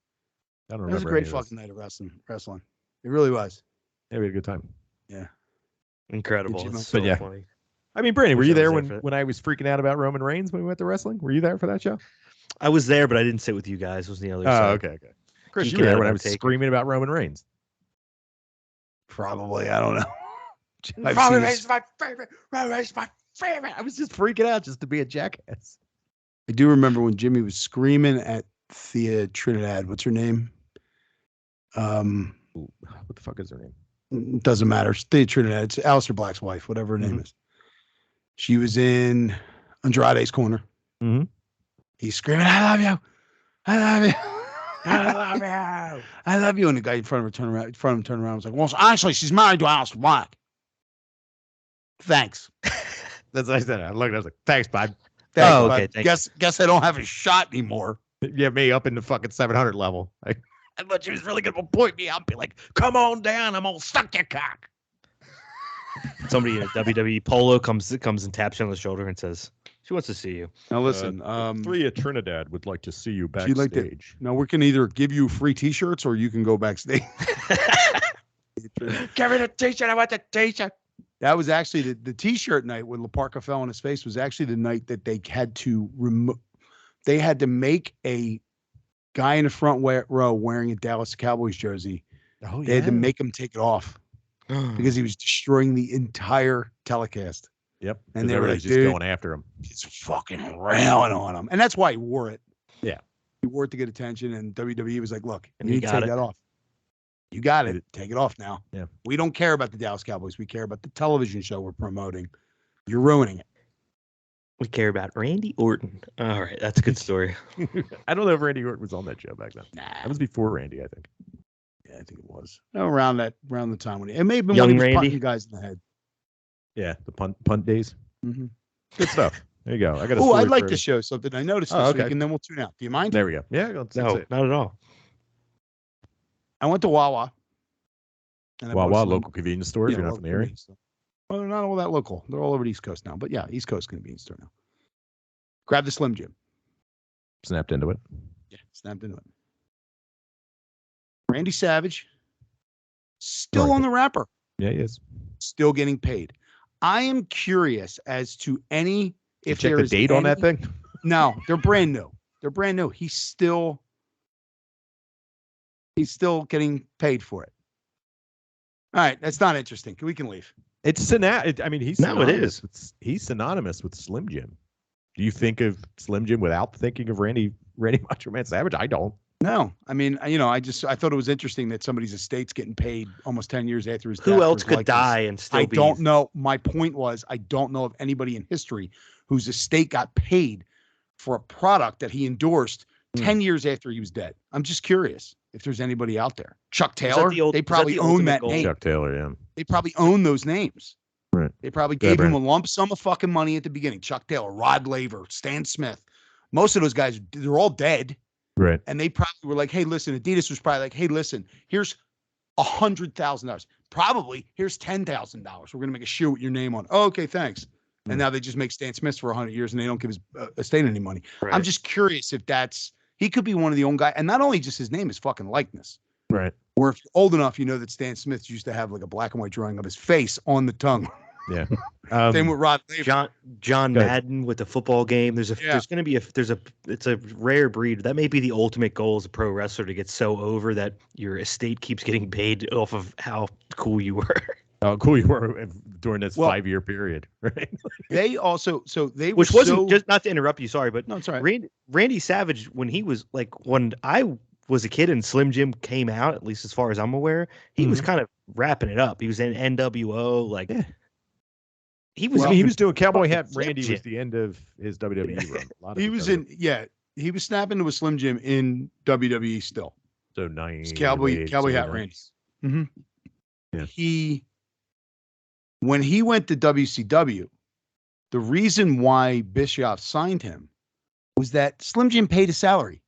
I don't It remember. was a great any of this. fucking night of wrestling. It really was. Yeah, we had a good time. Incredible. Did you It's know? so But yeah. funny. I mean, Brandon, were Wish you I there was there for when I was freaking out about Roman Reigns when we went to wrestling? Were you there for that show? I was there, but I didn't sit with you guys. It was the other Oh, side. okay. Chris, you Geeking were there out when I about was Taker. screaming about Roman Reigns. Probably. I don't know. I've Roman seen Reigns his- is my favorite. Roman Reigns is my favorite. I was just freaking out just to be a jackass. I do remember when Jimmy was screaming at Thea Trinidad. What's her name? What the fuck is her name? It doesn't matter. Stay Trinidad. It's Aleister Black's wife, whatever her name is. She was in Andrade's corner. Mm-hmm. He's screaming, "I love you! I love you! I love you! I love you!" And the guy in front of him turned around. And was like, "Well, actually, she's married to Aleister Black." Thanks. That's what I said. I looked. I was like, "Thanks, bud." Thanks, Oh, okay. bud. Guess I don't have a shot anymore. Yeah, me up in the fucking 700 level. I thought she was really gonna point me out, be like, "Come on down, I'm gonna suck your cock." Somebody in a WWE polo comes and taps you on the shoulder and says, "She wants to see you." Now listen, Three at Trinidad would like to see you she'd like to- backstage. now we can either give you free T-shirts or you can go backstage. Give me the T-shirt. I want the T-shirt. That was actually the T-shirt night when La Parka fell on his face. Was actually the night that they had to remove. They had to make a guy in the front row wearing a Dallas Cowboys jersey. Oh, They had to make him take it off because he was destroying the entire telecast. Yep. And they were like, just "Dude, going after him. He's fucking railing on him," and that's why he wore it. Yeah, he wore it to get attention, and WWE was like, "Look, And you he need to got take it. that off. You got it. Take it off now. Yeah. We don't care about the Dallas Cowboys. We care about the television show we're promoting. You're ruining it." We care about Randy Orton. All right, that's a good story. I don't know if Randy Orton was on that show back then. Nah, That was before Randy, I think. yeah, I think it was around the time when it may have been Young when he was Randy? punting guys in the head. Yeah, the punt days. Mm-hmm. Good stuff. There you go. I got. Oh, I'd like to show something I noticed this okay. week, and then we'll tune out. Do you mind? There we go. Yeah, that's No, it. not at all. I went to Wawa. And I bought a Wawa, Slim- local convenience stores. Yeah, You're not local from the area. convenience store. Well, they're not all that local. They're all over the East Coast now. But yeah, East Coast convenience store now. Grab the Slim Jim. Snapped into it. Yeah, snapped into it. Randy Savage, still Right. on the wrapper, Yeah, he is. still getting paid. I am curious as to if Check there the is date on that any- thing. No, they're brand new. They're brand new. He's still getting paid for it. All right, that's not interesting. We can leave. It's I mean, he's No, it synonymous with- He's synonymous with Slim Jim. Do you think of Slim Jim without thinking of Randy Macho Man Savage? I don't. No, I mean, I thought it was interesting that somebody's estate's getting paid almost 10 years after his death. Who for else his could likeness. die and still I be? don't know. My point was, I don't know of anybody in history whose estate got paid for a product that he endorsed 10 years after he was dead. I'm just curious if there's anybody out there. Chuck Taylor, they probably own that name. Chuck Taylor, yeah. They probably own those names. Right. They probably gave him a lump sum of fucking money at the beginning. Chuck Taylor, Rod Laver, Stan Smith. Most of those guys, they're all dead. Right. And they probably were like, "Hey, listen," Adidas was probably like, "Hey, listen, here's $100,000. Probably here's $10,000. We're going to make a shoe with your name on." "Oh, okay, thanks." And now they just make Stan Smith for 100 years and they don't give his estate any money. Right. I'm just curious if he could be one of the own guys. And not only just his name, his fucking likeness. Right. Or if you're old enough, you know that Stan Smith used to have like a black and white drawing of his face on the tongue. Yeah. Same with Rod Laver. John Go ahead. Madden with the football game. There's going to be it's a rare breed. That may be the ultimate goal as a pro wrestler, to get so over that your estate keeps getting paid off of how cool you were. How cool you were during this 5-year period, right? They also, which wasn't just, not to interrupt you, sorry, but no, it's all right. Randy Savage, when I was a kid and Slim Jim came out, at least as far as I'm aware, he was kind of wrapping it up. He was in NWO, like. Yeah. He was doing Cowboy Hat Randy was the end of his WWE run. He was snapping to a Slim Jim in WWE still. So nice. Cowboy Hat Randy. Mm-hmm. Yeah. When he went to WCW, the reason why Bischoff signed him was that Slim Jim paid his salary.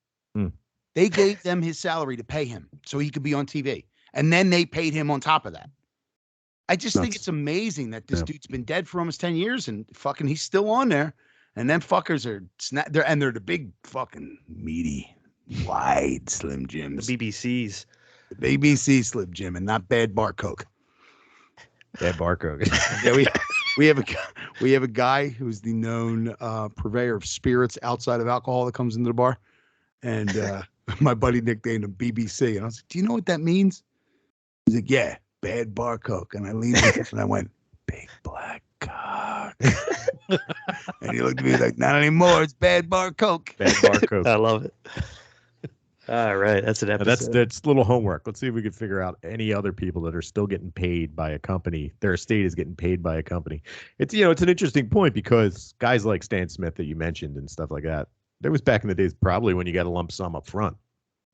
They gave them his salary to pay him so he could be on TV. And then they paid him on top of that. I just think it's amazing that this dude's been dead for almost 10 years and fucking he's still on there. And then fuckers are they're the big fucking meaty, wide Slim Jims. The BBCs. The BBC Slim Jim and not Bad Bar Coke. Bad Bar Coke. Yeah, we have a guy who's the known purveyor of spirits outside of alcohol that comes into the bar. And my buddy nicknamed him BBC. And I was like, "Do you know what that means?" He's like, "Yeah, Bad Bar Coke." And I leaned in and I went, "Big black cock." And he looked at me like, "Not anymore. It's Bad Bar Coke." Bad Bar Coke. I love it. All right, that's an episode. That's little homework. Let's see if we can figure out any other people that are still getting paid by a company. Their estate is getting paid by a company. It's it's an interesting point because guys like Stan Smith that you mentioned and stuff like that. There was back in the days probably when you got a lump sum up front.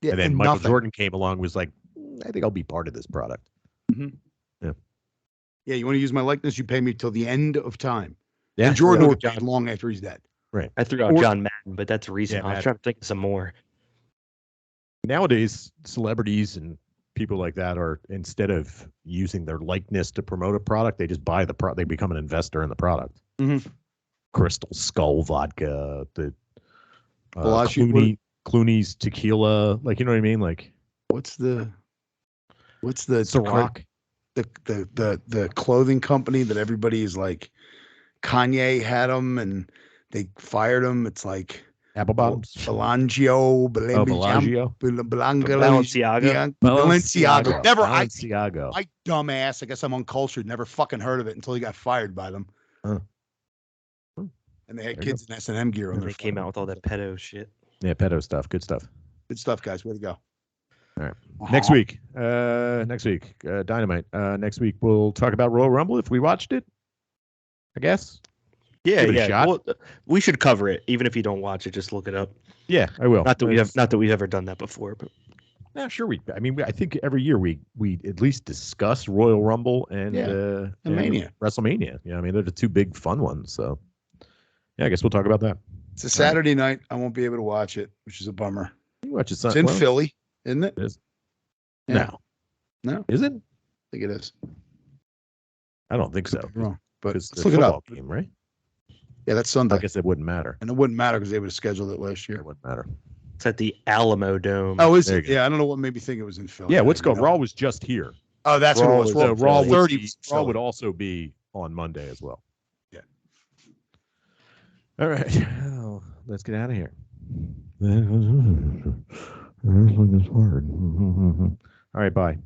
Yeah, and then Michael Jordan came along, was like, I think I'll be part of this product. Mm-hmm. Yeah, you want to use my likeness? You pay me till the end of time. Yeah, and Jordan will get paid long after he's dead. Right. I threw out John Madden, but that's recent. I was trying to think of some more. Nowadays, celebrities and people like that are, instead of using their likeness to promote a product, they just buy the product. They become an investor in the product. Mm-hmm. Crystal Skull vodka, the Clooney's tequila, like, you know what I mean? Like, what's the Ciroc? The clothing company that everybody is like, Kanye had them and they fired him. It's like Apple Bottoms, Bellagio. Balenciaga. Never. Balenciaga. My dumb ass. I guess I'm uncultured. Never fucking heard of it until he got fired by them. And they had kids in S&M gear on. And they came out with all that pedo shit. Yeah, pedo stuff. Good stuff. Good stuff, guys. Way to go. All right. Next week, Dynamite. Next week we'll talk about Royal Rumble if we watched it. I guess. Yeah. Well, we should cover it, even if you don't watch it. Just look it up. Yeah, I will. Not that we've ever done that before, but yeah, sure. I think every year we at least discuss Royal Rumble and Mania, WrestleMania. Yeah, I mean they're the two big fun ones. So yeah, I guess we'll talk about that. It's a Saturday night. I won't be able to watch it, which is a bummer. You watch it. It's in Philly, isn't it? It is. Yeah. No, is it? I think it is. I don't think so. Wrong, but it's look it up. Game, right? Yeah, that's Sunday. I guess it wouldn't matter. And it wouldn't matter because they would have scheduled it last year. It wouldn't matter. It's at the Alamo Dome. Oh, is it? Yeah, I don't know what made me think it was in Philly. Yeah, what's going? Raw was just here. Oh, that's what it was. Raw would also be on Monday as well. Yeah. All right. Well, let's get out of here. All right, bye.